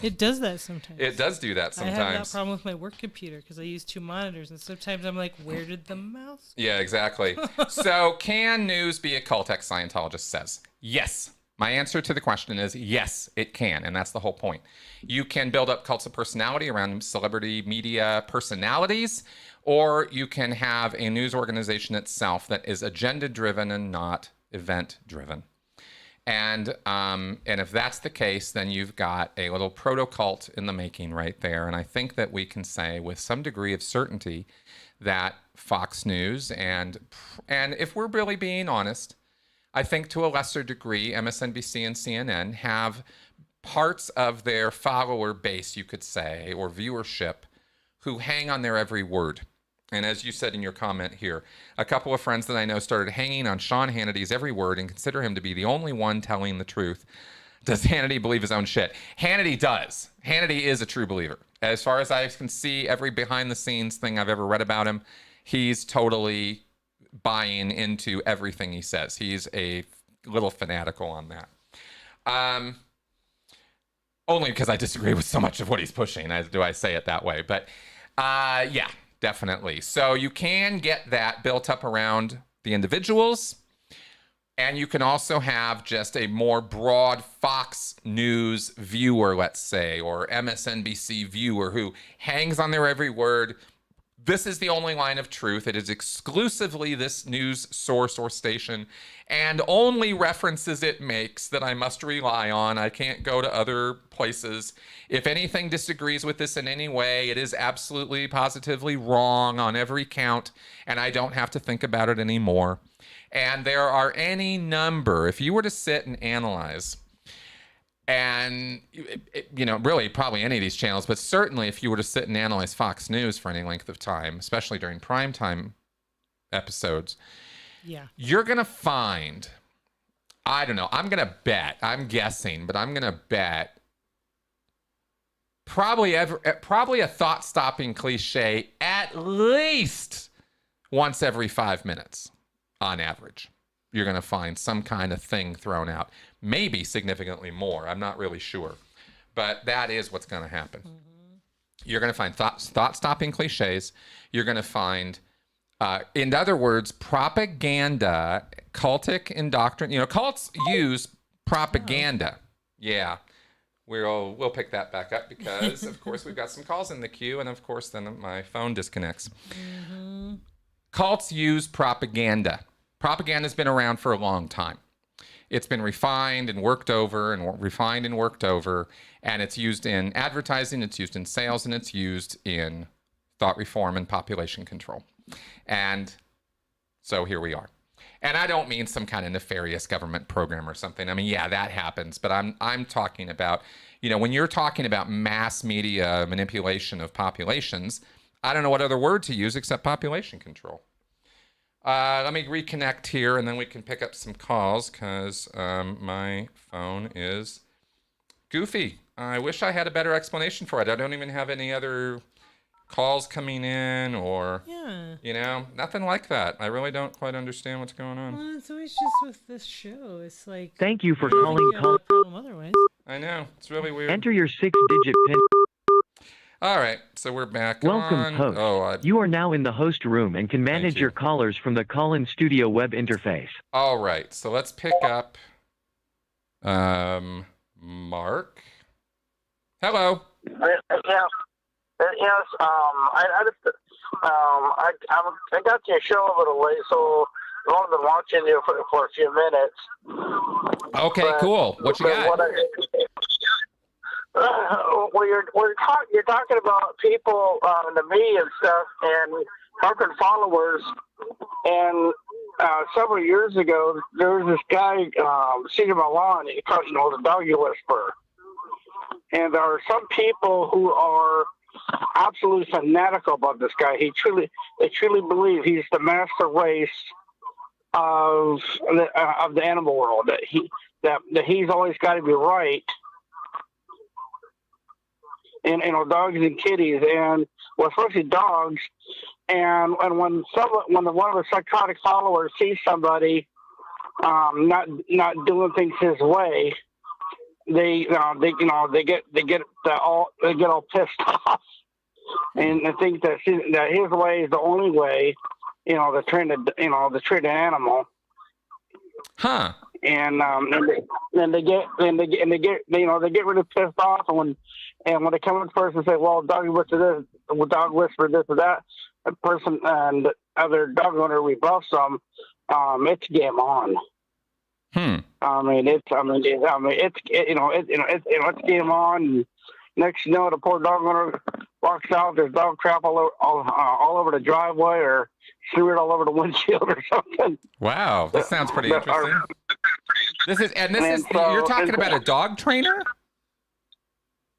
It does that sometimes. It does do that sometimes. I have that problem with my work computer because I use two monitors, and sometimes I'm like, where did the mouse go? Yeah, exactly. So, can news be a cult? Scientologist says yes. My answer to the question is yes, it can. And that's the whole point. You can build up cults of personality around celebrity media personalities, or you can have a news organization itself that is agenda driven and not event driven. And if that's the case, then you've got a little proto-cult in the making right there. And I think that we can say with some degree of certainty that Fox News and if we're really being honest, I think to a lesser degree, MSNBC and CNN have parts of their follower base, you could say, or viewership, who hang on their every word. And as you said in your comment here, a couple of friends that I know started hanging on Sean Hannity's every word and consider him to be the only one telling the truth. Does Hannity believe his own shit? Hannity does. Hannity is a true believer. As far as I can see, every behind-the-scenes thing I've ever read about him, he's totally buying into everything he says. He's a little fanatical on that. Only because I disagree with so much of what he's pushing, do I say it that way. But yeah, definitely. So you can get that built up around the individuals, and you can also have just a more broad Fox News viewer, let's say, or MSNBC viewer who hangs on their every word. This is the only line of truth. It is exclusively this news source or station and only references it makes that I must rely on. I can't go to other places. If anything disagrees with this in any way, it is absolutely, positively wrong on every count, and I don't have to think about it anymore. And there are any number, if you were to sit and analyze, and, really probably any of these channels, but certainly if you were to sit and analyze Fox News for any length of time, especially during primetime episodes, you're going to find, I don't know, I'm guessing, but I'm going to bet probably a thought-stopping cliche at least once every 5 minutes on average. You're going to find some kind of thing thrown out. Maybe significantly more. I'm not really sure. But that is what's going to happen. Mm-hmm. You're going to find thought-stopping cliches. You're going to find, in other words, propaganda, cultic indoctrination. Cults use propaganda. Oh. Yeah. We'll pick that back up because, of course, we've got some calls in the queue. And, of course, then my phone disconnects. Mm-hmm. Cults use propaganda. Propaganda's been around for a long time. It's been refined and worked over, and it's used in advertising, it's used in sales, and it's used in thought reform and population control. And so here we are. And I don't mean some kind of nefarious government program or something. I mean, yeah, that happens, but I'm talking about, when you're talking about mass media manipulation of populations, I don't know what other word to use except population control. Let me reconnect here, and then we can pick up some calls because my phone is goofy. I wish I had a better explanation for it. I don't even have any other calls coming in or, nothing like that. I really don't quite understand what's going on. Well, it's always just with this show. It's like... Thank you for calling. Problem otherwise. I know. It's really weird. Enter your 6-digit PIN. All right, so we're back. Welcome, host. You are now in the host room and can manage your callers from the call-in studio web interface. All right, so let's pick up Mark. Hello. Yes. I got your show a little late, so I've only been watching you for a few minutes. Okay, cool. What you got? Well, you're talking about people in the media and stuff, and talking followers. And several years ago, there was this guy, Cedar Milan, the doggy whisperer. And there are some people who are absolutely fanatical about this guy. They truly believe he's the master race of the animal world. That he's always got to be right. And dogs and kitties, and especially dogs. And when one of the psychotic followers sees somebody not doing things his way, they get all pissed off, and they think that his way is the only way. To treat an animal. Huh. they get really pissed off, and when they come in first and say, well, dog whisper this, dog whisper this or that, a person and the other dog owner rebuffs them, it's game on. It's game on. Next, you know, the poor dog owner walks out. There's dog crap all over the driveway, or threw it all over the windshield or something. Wow, this sounds pretty interesting. You're talking about a dog trainer?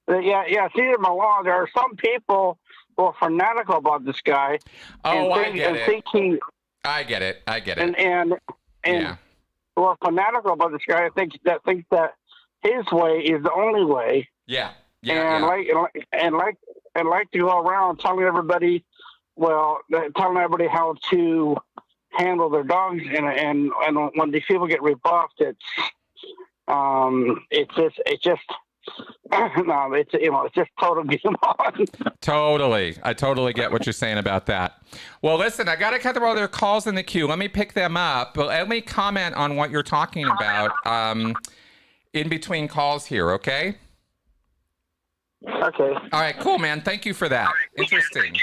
Yeah. See, in Milan, there are some people who are fanatical about this guy. Oh, I get it. And who are fanatical about this guy. I think that his way is the only way. Like to go around telling everybody how to handle their dogs, and when these people get rebuffed, it's just total game on. Totally. I totally get what you're saying about that. Well, listen, I got a couple other calls in the queue. Let me pick them up, but let me comment on what you're talking about in between calls here, okay? Okay. All right, cool, man. Thank you for that. Interesting.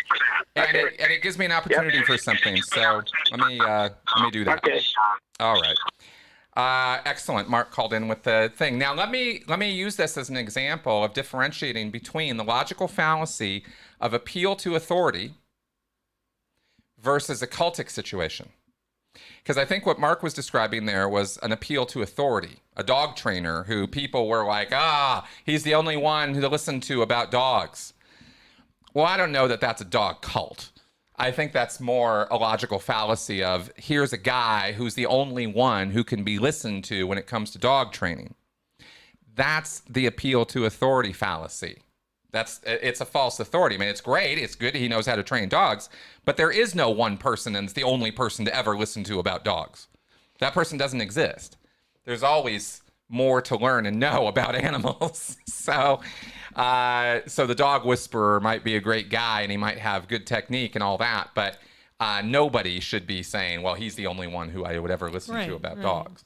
And it gives me an opportunity for something. So let me do that. Okay. All right. Excellent. Mark called in with the thing. Now let me use this as an example of differentiating between the logical fallacy of appeal to authority versus a cultic situation. Because I think what Mark was describing there was an appeal to authority, a dog trainer who people were like, he's the only one to listen to about dogs. Well, I don't know that that's a dog cult. I think that's more a logical fallacy of here's a guy who's the only one who can be listened to when it comes to dog training. That's the appeal to authority fallacy. It's a false authority. I mean, it's great. It's good. He knows how to train dogs, but there is no one person and it's the only person to ever listen to about dogs. That person doesn't exist. There's always more to learn and know about animals. So the dog whisperer might be a great guy and he might have good technique and all that, but nobody should be saying, well, he's the only one who I would ever listen to about dogs.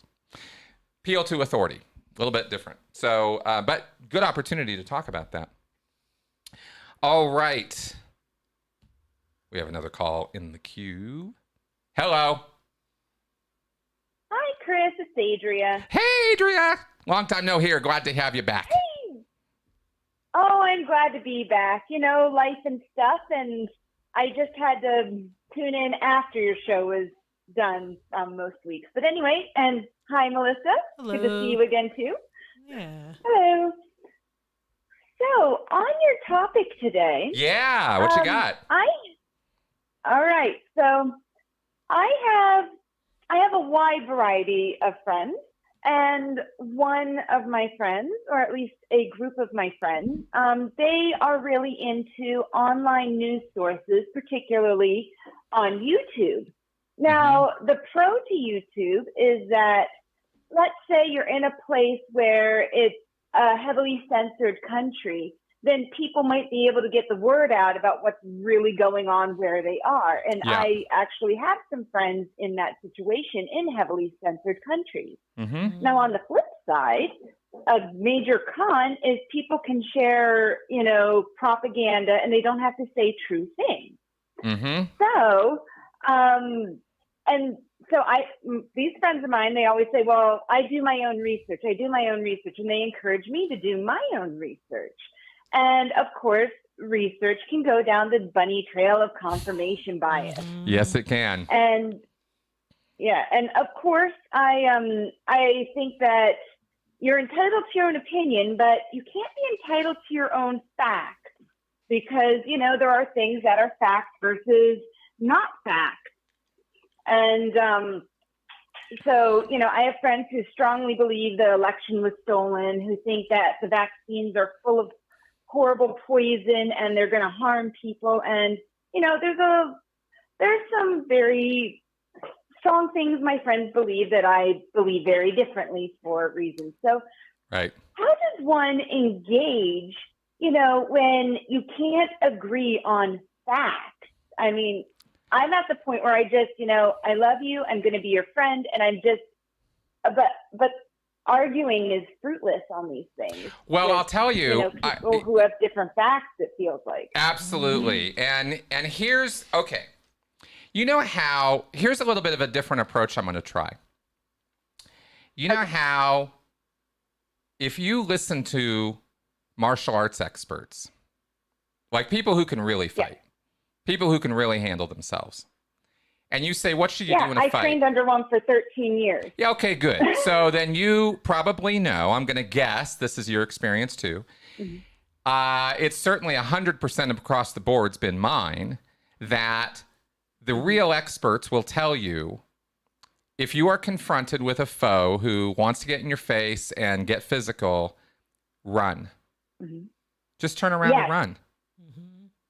Appeal to authority, a little bit different. So, but good opportunity to talk about that. All right. We have another call in the queue. Hello. Hi, Chris. It's Adria. Hey, Adria. Long time no hear. Glad to have you back. Hey. Oh, I'm glad to be back. You know, life and stuff. And I just had to tune in after your show was done most weeks. But anyway, and hi, Melissa. Hello. Good to see you again, too. Yeah. Hello. So, on your topic today. Yeah, what you got? All right. So, I have a wide variety of friends, and one of my friends, or at least a group of my friends, they are really into online news sources, particularly on YouTube. Now, the pro to YouTube is that, let's say you're in a place where it's a heavily censored country, then people might be able to get the word out about what's really going on where they are. And I actually have some friends in that situation in heavily censored countries. Mm-hmm. Now, on the flip side, a major con is people can share, propaganda and they don't have to say true things. Mm-hmm. So, these friends of mine, they always say, well, I do my own research. And they encourage me to do my own research. And of course, research can go down the bunny trail of confirmation bias. Yes, it can. And of course, I think that you're entitled to your own opinion, but you can't be entitled to your own facts because, there are things that are facts versus not facts. And I have friends who strongly believe the election was stolen, who think that the vaccines are full of horrible poison and they're going to harm people. And, there's some very strong things my friends believe that I believe very differently for reasons. So right. How does one engage, when you can't agree on facts? I mean, I'm at the point where I just, I love you. I'm going to be your friend. And but arguing is fruitless on these things. Well, I'll tell you, people who have different facts, it feels like. Absolutely. And here's, okay. You know how, here's a little bit of a different approach I'm going to try. You know how if you listen to martial arts experts, like people who can really fight, people who can really handle themselves, and you say, what should you do in a fight? I trained under one for 13 years. Yeah, okay, good. So then you probably know, I'm going to guess, this is your experience too. It's certainly 100% across the board's been mine, that the real experts will tell you, if you are confronted with a foe who wants to get in your face and get physical, run. Just turn around and run.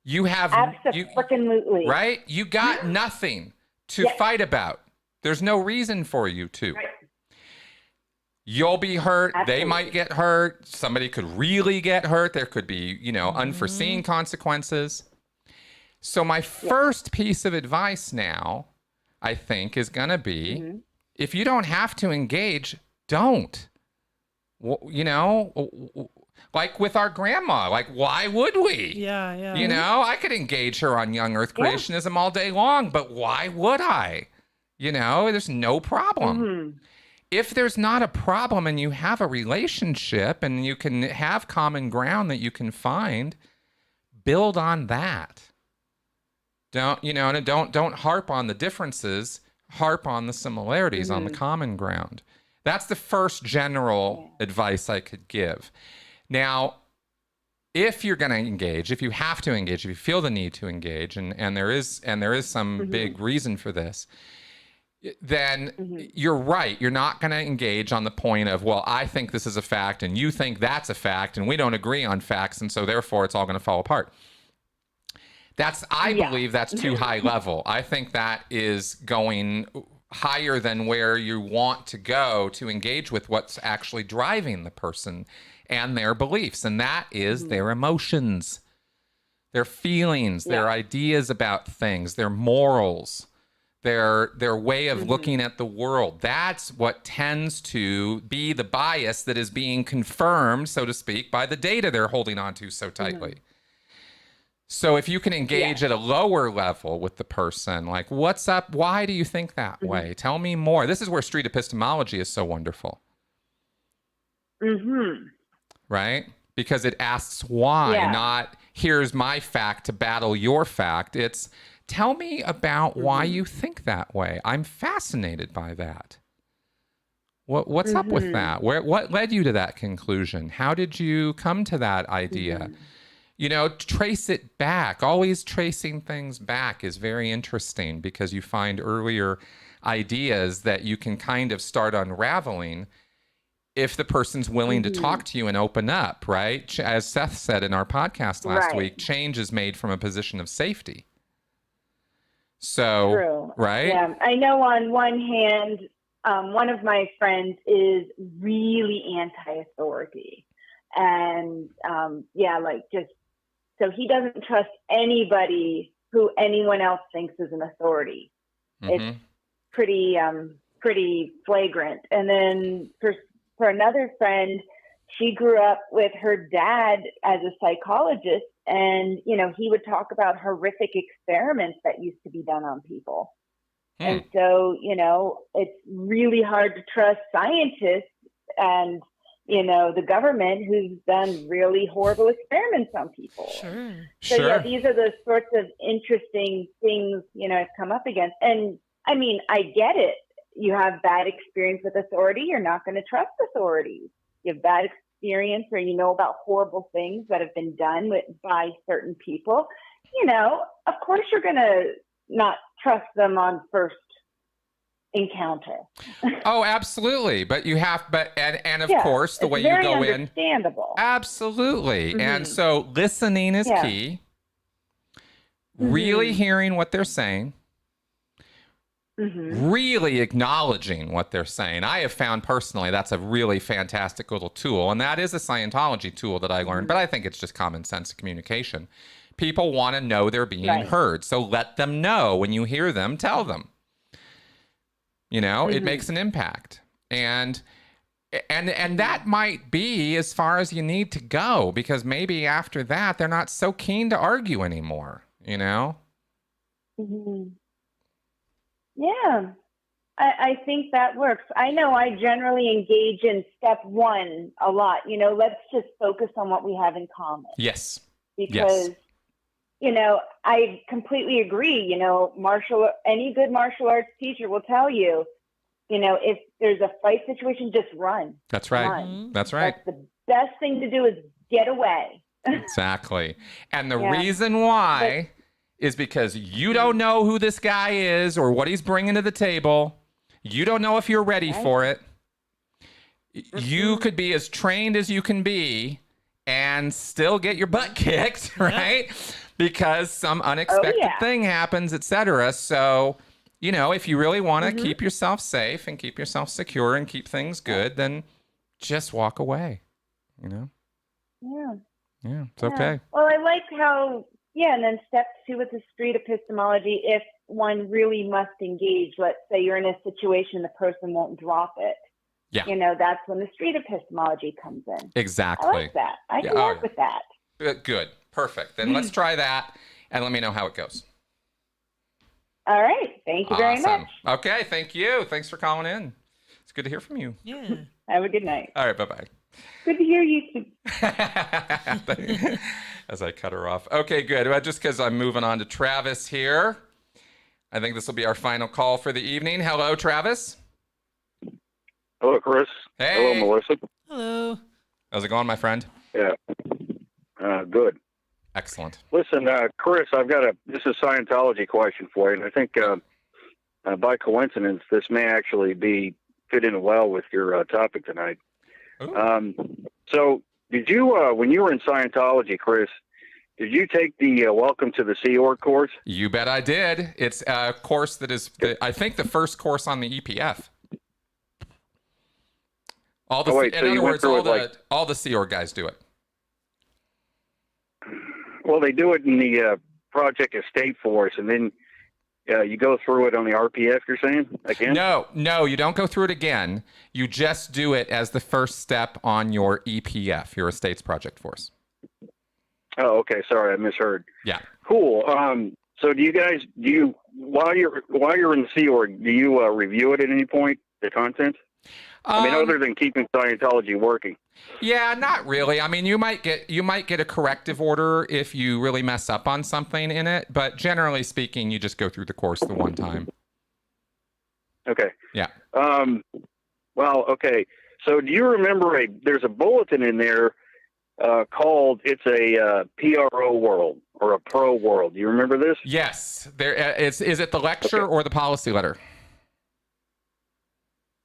You have... Absolutely. Right? You got nothing to fight about. There's no reason for you to. Right. You'll be hurt. Absolutely. They might get hurt. Somebody could really get hurt. There could be, unforeseen consequences. So my first piece of advice now, I think, is going to be, if you don't have to engage, don't. Like with our grandma, like, why would we? Yeah. I could engage her on young earth creationism all day long, but why would I? There's no problem. If there's not a problem and you have a relationship and you can have common ground that you can find, build on that. Don't harp on the differences, harp on the similarities, on the common ground. That's the first general advice I could give. Now, if you're going to engage, if you have to engage, if you feel the need to engage, and there is some big reason for this, then you're right. You're not going to engage on the point of, well, I think this is a fact and you think that's a fact and we don't agree on facts, and so therefore it's all going to fall apart. I believe that's too high level. I think that is going higher than where you want to go to engage with what's actually driving the person and their beliefs, and that is their emotions, their feelings, their ideas about things, their morals, their way of looking at the world. That's what tends to be the bias that is being confirmed, so to speak, by the data they're holding onto so tightly. So if you can engage at a lower level with the person, like, what's up? Why do you think that way? Tell me more. This is where street epistemology is so wonderful. Right? Because it asks why, not here's my fact to battle your fact. It's tell me about why you think that way. I'm fascinated by that. What's up with that? What led you to that conclusion? How did you come to that idea? Trace it back. Always tracing things back is very interesting because you find earlier ideas that you can kind of start unraveling if the person's willing to talk to you and open up, right? As Seth said in our podcast last week, change is made from a position of safety. So, right? Yeah, I know on one hand, one of my friends is really anti-authority. And so he doesn't trust anybody who anyone else thinks is an authority. It's pretty flagrant. And then for another friend, she grew up with her dad as a psychologist, and he would talk about horrific experiments that used to be done on people. And so it's really hard to trust scientists and the government who's done really horrible experiments on people. So these are the sorts of interesting things, I've come up against. And I mean, I get it. You have bad experience with authority. You're not going to trust authorities. You have bad experience or about horrible things that have been done by certain people. Of course you're going to not trust them on first encounter. Oh, absolutely. But you have, and of course, the way you go in. Understandable. Absolutely. And so listening is key. Really hearing what they're saying. Really acknowledging what they're saying. I have found personally that's a really fantastic little tool. And that is a Scientology tool that I learned, but I think it's just common sense communication. People want to know they're being heard. So let them know. When you hear them, tell them. It makes an impact. And that might be as far as you need to go, because maybe after that they're not so keen to argue anymore, you know? Mm-hmm. Yeah, I think that works. I know I generally engage in step one a lot. You know, let's just focus on what we have in common. Yes. Because, you know, I completely agree. You know, any good martial arts teacher will tell you, you know, if there's a fight situation, just run. That's right. Mm-hmm. That's right. That's the best thing to do is get away. Exactly. And the reason why is because you don't know who this guy is or what he's bringing to the table. You don't know if you're ready for it. You could be as trained as you can be and still get your butt kicked, right? Because some unexpected thing happens, etc. So, you know, if you really want to keep yourself safe and keep yourself secure and keep things good, then just walk away, you know? Yeah, it's okay. Well, I like how, and then step two with the street epistemology, if one really must engage, let's say you're in a situation the person won't drop it. Yeah. You know, that's when the street epistemology comes in. Exactly. I like that. I can work with that. Good. Perfect. Then let's try that and let me know how it goes. All right. Thank you very much. Okay. Thank you. Thanks for calling in. It's good to hear from you. Yeah. Have a good night. All right. Bye-bye. Good to hear you too. As I cut her off. Okay, good. Well, just because I'm moving on to Travis here. I think this will be our final call for the evening. Hello, Travis. Hello, Chris. Hey. Hello, Melissa. Hello. How's it going, my friend? Yeah. Good. Excellent. Listen, Chris, this is a Scientology question for you. And I think by coincidence, this may actually fit in well with your topic tonight. So did you, when you were in Scientology, Chris, did you take the Welcome to the Sea Org course? You bet I did. It's a course that is, I think, the first course on the EPF. All the Sea Org guys do it. Well, they do it in the Project Estate Force, and then you go through it on the RPF, you're saying, again? No, you don't go through it again. You just do it as the first step on your EPF, your Estates Project Force. Oh, okay. Sorry, I misheard. Yeah. Cool. So do you while you're in the Sea Org, do you review it at any point, the content? I mean, other than keeping Scientology working. Yeah, not really. I mean, you might get a corrective order if you really mess up on something in it, but generally speaking, you just go through the course the one time. Okay. Yeah. Well, okay. So do you remember there's a bulletin in there called it's a PRO world or a pro world. Do you remember this? Yes. Is it the lecture or the policy letter?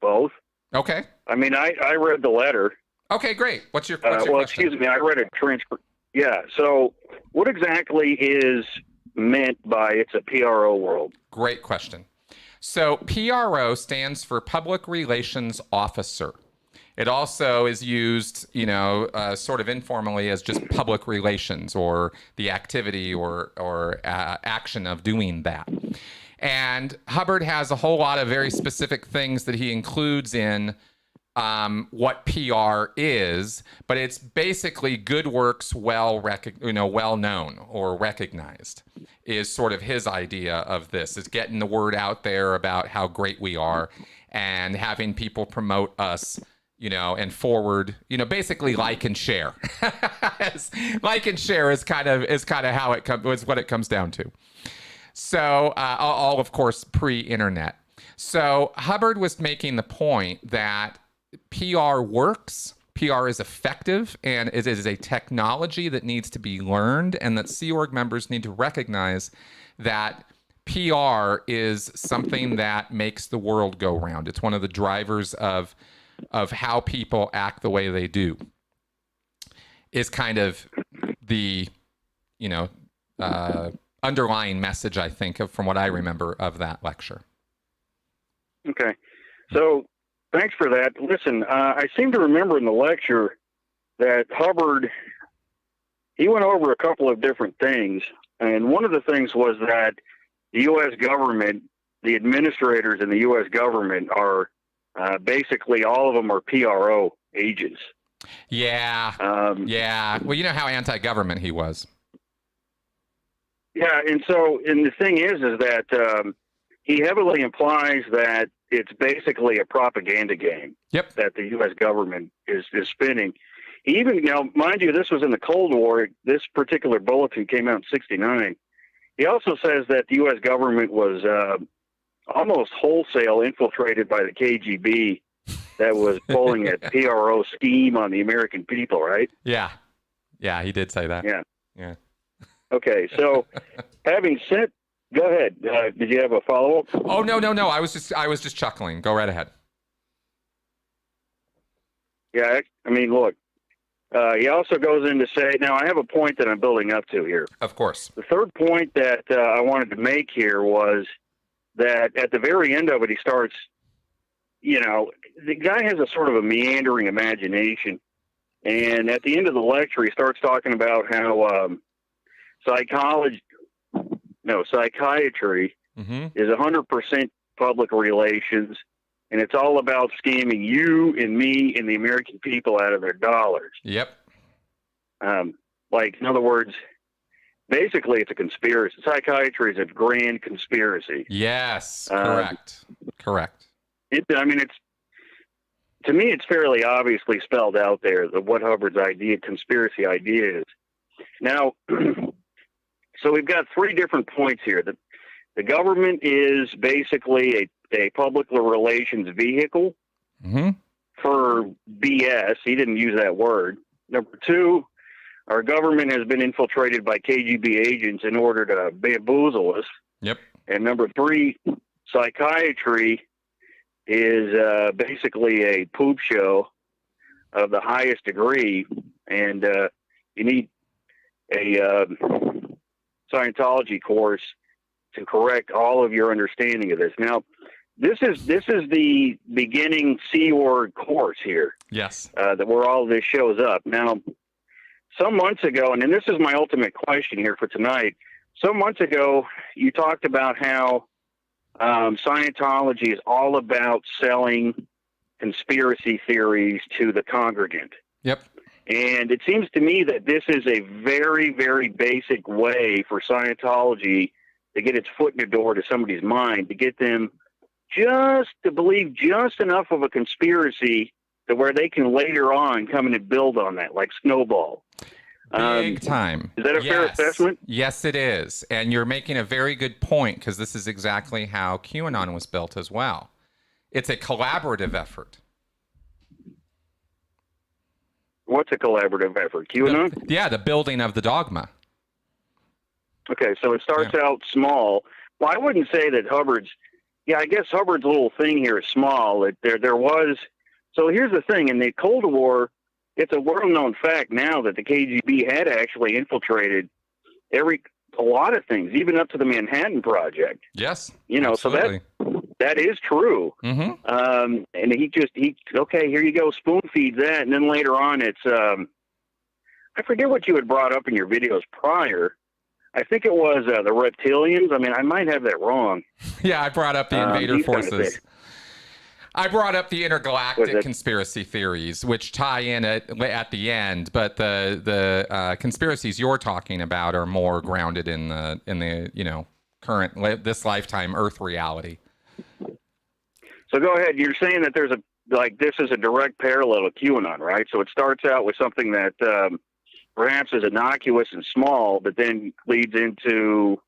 Both. Okay. I mean, I read the letter. Okay, great. What's your question? Excuse me, I read a transcript. Yeah. So what exactly is meant by it's a PRO world? Great question. So PRO stands for Public Relations Officer. It also is used, sort of informally as just public relations or the activity or action of doing that. And Hubbard has a whole lot of very specific things that he includes in what PR is, but it's basically good works well known or recognized is sort of his idea of this. Is getting the word out there about how great we are and having people promote us, and forward, basically like and share. Like and share is kind of how what it comes down to. So all of course pre-internet. So Hubbard was making the point that PR works, PR is effective, and it is a technology that needs to be learned, and that Sea Org members need to recognize that PR is something that makes the world go round. It's one of the drivers of how people act the way they do. Is kind of the, underlying message, I think, from what I remember of that lecture. Okay. So thanks for that. Listen, I seem to remember in the lecture that Hubbard, he went over a couple of different things. And one of the things was that the U.S. government, the administrators in the U.S. government are basically all of them are PRO agents. Yeah. Yeah. Well, you know how anti-government he was. Yeah, and the thing is that he heavily implies that it's basically a propaganda game. Yep. That the U.S. government is spinning. He even, mind you, this was in the Cold War. This particular bulletin came out in '69. He also says that the U.S. government was almost wholesale infiltrated by the KGB that was pulling a PRO scheme on the American people, right? Yeah. Yeah, he did say that. Yeah. Yeah. Okay, so having said, go ahead. Did you have a follow-up? Oh, no. I was just chuckling. Go right ahead. Yeah, I mean, look, he also goes in to say, now I have a point that I'm building up to here. Of course. The third point that I wanted to make here was that at the very end of it, he starts, the guy has a sort of a meandering imagination. And at the end of the lecture, he starts talking about how psychiatry is 100% public relations, and it's all about scamming you and me and the American people out of their dollars. Yep. In other words, basically it's a conspiracy. Psychiatry is a grand conspiracy. Yes, correct. Correct. To me, it's fairly obviously spelled out there what Hubbard's conspiracy idea is. Now, so we've got three different points here. The government is basically a public relations vehicle for BS. He didn't use that word. Number two, our government has been infiltrated by KGB agents in order to bamboozle us. Yep. And number three, psychiatry is basically a poop show of the highest degree, and you need a Scientology course to correct all of your understanding of this. Now, this is the beginning Sea Org course here. Yes. Where all of this shows up. Now, some months ago, and then this is my ultimate question here for tonight. Some months ago, you talked about how Scientology is all about selling conspiracy theories to the congregant. Yep. And it seems to me that this is a very, very basic way for Scientology to get its foot in the door to somebody's mind, to get them just to believe just enough of a conspiracy to where they can later on come in and build on that, like snowball. Big time. Is that a fair assessment? Yes, it is. And you're making a very good point, because this is exactly how QAnon was built as well. It's a collaborative effort. What's a collaborative effort? QAnon? The building of the dogma. Okay, so it starts out small. Well, I wouldn't say that Hubbard's... Yeah, I guess Hubbard's little thing here is small. There was... So here's the thing. In the Cold War, it's a well-known fact now that the KGB had actually infiltrated a lot of things, even up to the Manhattan Project. Yes, absolutely. So that is true. Mm-hmm. And he okay, here you go, spoon feeds that, and then later on it's I forget what you had brought up in your videos prior. I think it was the reptilians. I mean, I might have that wrong. Yeah, I brought up the invader forces. I brought up the intergalactic conspiracy theories, which tie in at the end, but the conspiracies you're talking about are more grounded in the current this lifetime Earth reality. So go ahead. You're saying that there's this is a direct parallel to QAnon, right? So it starts out with something that perhaps is innocuous and small, but then leads into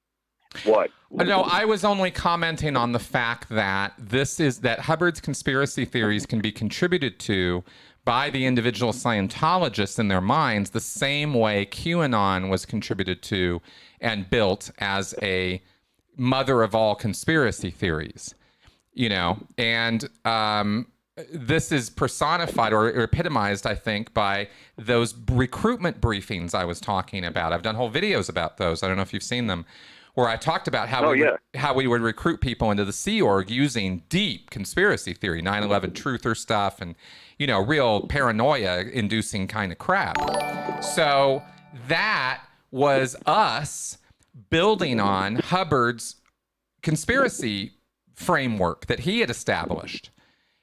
what? No, I was only commenting on the fact that that Hubbard's conspiracy theories can be contributed to by the individual Scientologists in their minds the same way QAnon was contributed to and built as a mother of all conspiracy theories, and this is personified or epitomized, I think, by those recruitment briefings I was talking about. I've done whole videos about those. I don't know if you've seen them, where I talked about how we would recruit people into the Sea Org using deep conspiracy theory, 9/11 truther stuff, and real paranoia-inducing kind of crap. So that was us building on Hubbard's conspiracy framework that he had established.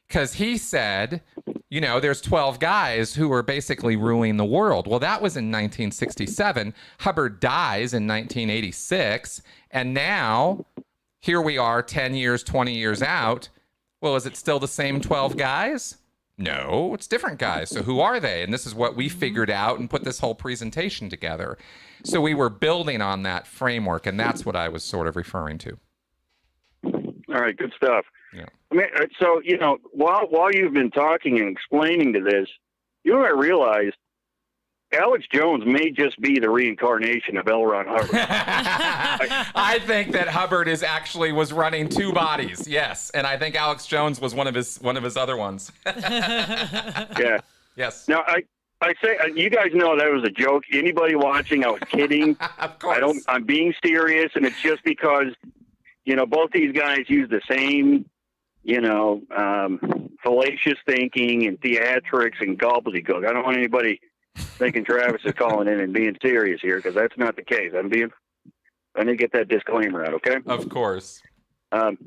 because he said, you know, there's 12 guys who are basically ruling the world. Well, that was in 1967. Hubbard dies in 1986. And now here we are 10 years, 20 years out. Well, is it still the same 12 guys? No, it's different guys. So who are they? And this is what we figured out and put this whole presentation together. So we were building on that framework, and that's what I was sort of referring to. All right, good stuff. Yeah. I mean, so, you know, while you've been talking and explaining to this, you know, I realized Alex Jones may just be the reincarnation of L. Ron Hubbard. I think that Hubbard was running two bodies. Yes, and I think Alex Jones was one of his other ones. Yeah. Yes. Now I say you guys know that was a joke. Anybody watching, I was kidding. Of course. I'm being serious, and it's just because, you know, both these guys use the same, you know, fallacious thinking and theatrics and gobbledygook. I don't want anybody thinking Travis is calling in and being serious here, because that's not the case. I need to get that disclaimer out, okay? Of course. All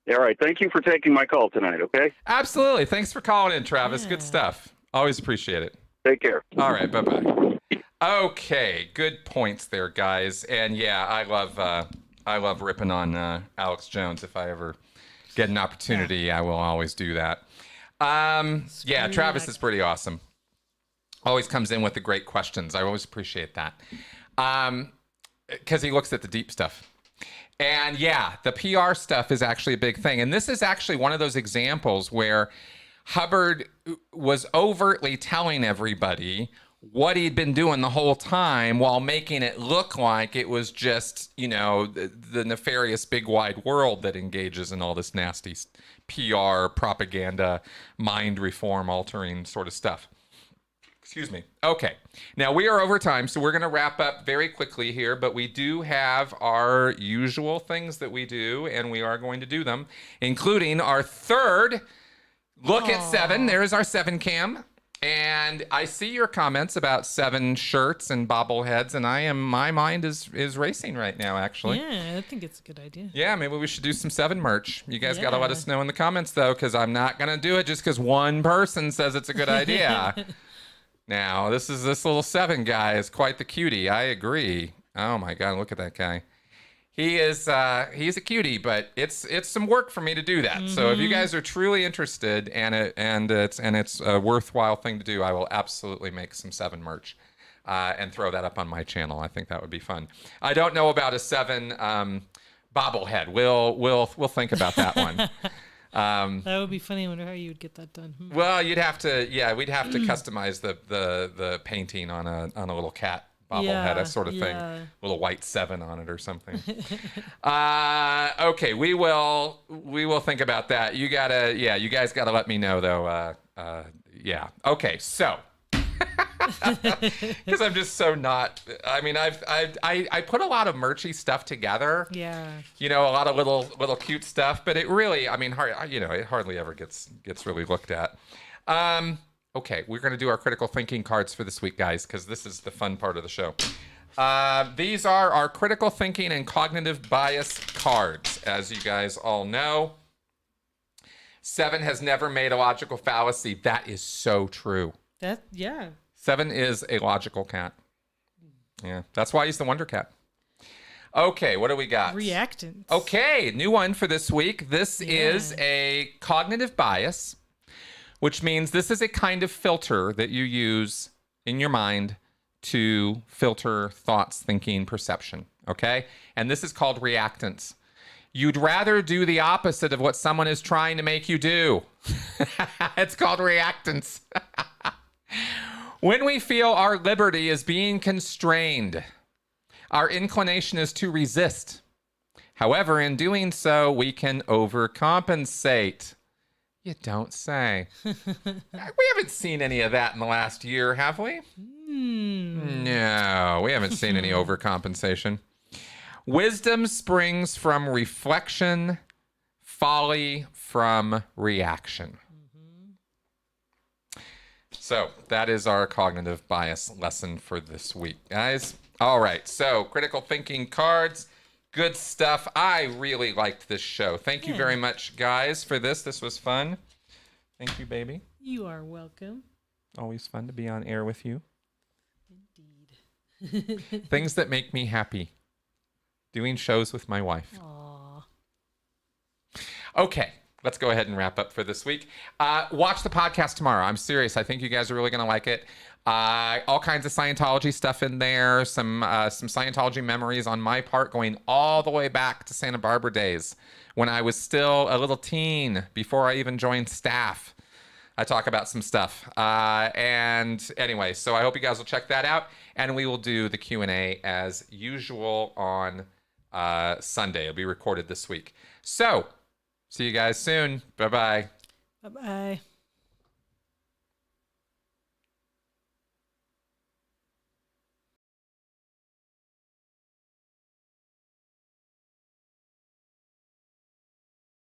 right. Thank you for taking my call tonight, okay? Absolutely. Thanks for calling in, Travis. Good stuff. Always appreciate it. Take care. All right. Bye-bye. Okay. Good points there, guys. And yeah, I love ripping on Alex Jones. If I ever get an opportunity, I will always do that. Yeah, Travis is pretty awesome. Always comes in with the great questions. I always appreciate that. Because he looks at the deep stuff. And yeah, the PR stuff is actually a big thing. And this is actually one of those examples where Hubbard was overtly telling everybody what he'd been doing the whole time while making it look like it was just, you know, the nefarious big wide world that engages in all this nasty PR, propaganda, mind reform altering sort of stuff. Excuse me. Okay. Now we are over time, so we're going to wrap up very quickly here, but we do have our usual things that we do, and we are going to do them, including our third look at Seven. There's our Seven cam. And I see your comments about Seven shirts and bobbleheads, and my mind is racing right now, actually. Yeah, I think it's a good idea. Yeah, maybe we should do some Seven merch. You guys got to let us know in the comments, though, because I'm not going to do it just because one person says it's a good idea. Now, this little Seven guy is quite the cutie. I agree. Oh my God, look at that guy. He's a cutie, but it's some work for me to do that. Mm-hmm. So if you guys are truly interested and it's a worthwhile thing to do, I will absolutely make some Seven merch and throw that up on my channel. I think that would be fun. I don't know about a Seven bobblehead. We'll think about that one. That would be funny. I wonder how you would get that done. Well, we'd have to customize the painting on a little cat bobblehead, that sort of thing. Little white Seven on it or something. Okay, we will think about that. You guys gotta let me know though. Okay, so. Because I'm just so not. I mean, I put a lot of merchy stuff together. Yeah. You know, a lot of little cute stuff, but it really, I mean, it hardly ever gets really looked at. Okay, we're gonna do our critical thinking cards for this week, guys, because this is the fun part of the show. These are our critical thinking and cognitive bias cards, as you guys all know. Seven has never made a logical fallacy. That is so true. Seven is a logical cat. Yeah, that's why he's the Wonder Cat. Okay, what do we got? Reactants. Okay, new one for this week. This is a cognitive bias, which means this is a kind of filter that you use in your mind to filter thoughts, thinking, perception, okay? And this is called reactants. You'd rather do the opposite of what someone is trying to make you do. It's called reactants. When we feel our liberty is being constrained, our inclination is to resist. However, in doing so, we can overcompensate. You don't say. We haven't seen any of that in the last year, have we? No, we haven't seen any overcompensation. Wisdom springs from reflection, folly from reaction. So that is our cognitive bias lesson for this week, guys. All right, so critical thinking cards, good stuff. I really liked this show. Thank you very much, guys, for this. This was fun. Thank you, baby. You are welcome. Always fun to be on air with you. Indeed. Things that make me happy. Doing shows with my wife. Aw. Okay, let's go ahead and wrap up for this week. Watch the podcast tomorrow. I'm serious. I think you guys are really going to like it. All kinds of Scientology stuff in there. Some Scientology memories on my part going all the way back to Santa Barbara days when I was still a little teen before I even joined staff. I talk about some stuff. And anyway, so I hope you guys will check that out. And we will do the Q&A as usual on Sunday. It'll be recorded this week. So, see you guys soon. Bye-bye. Bye-bye.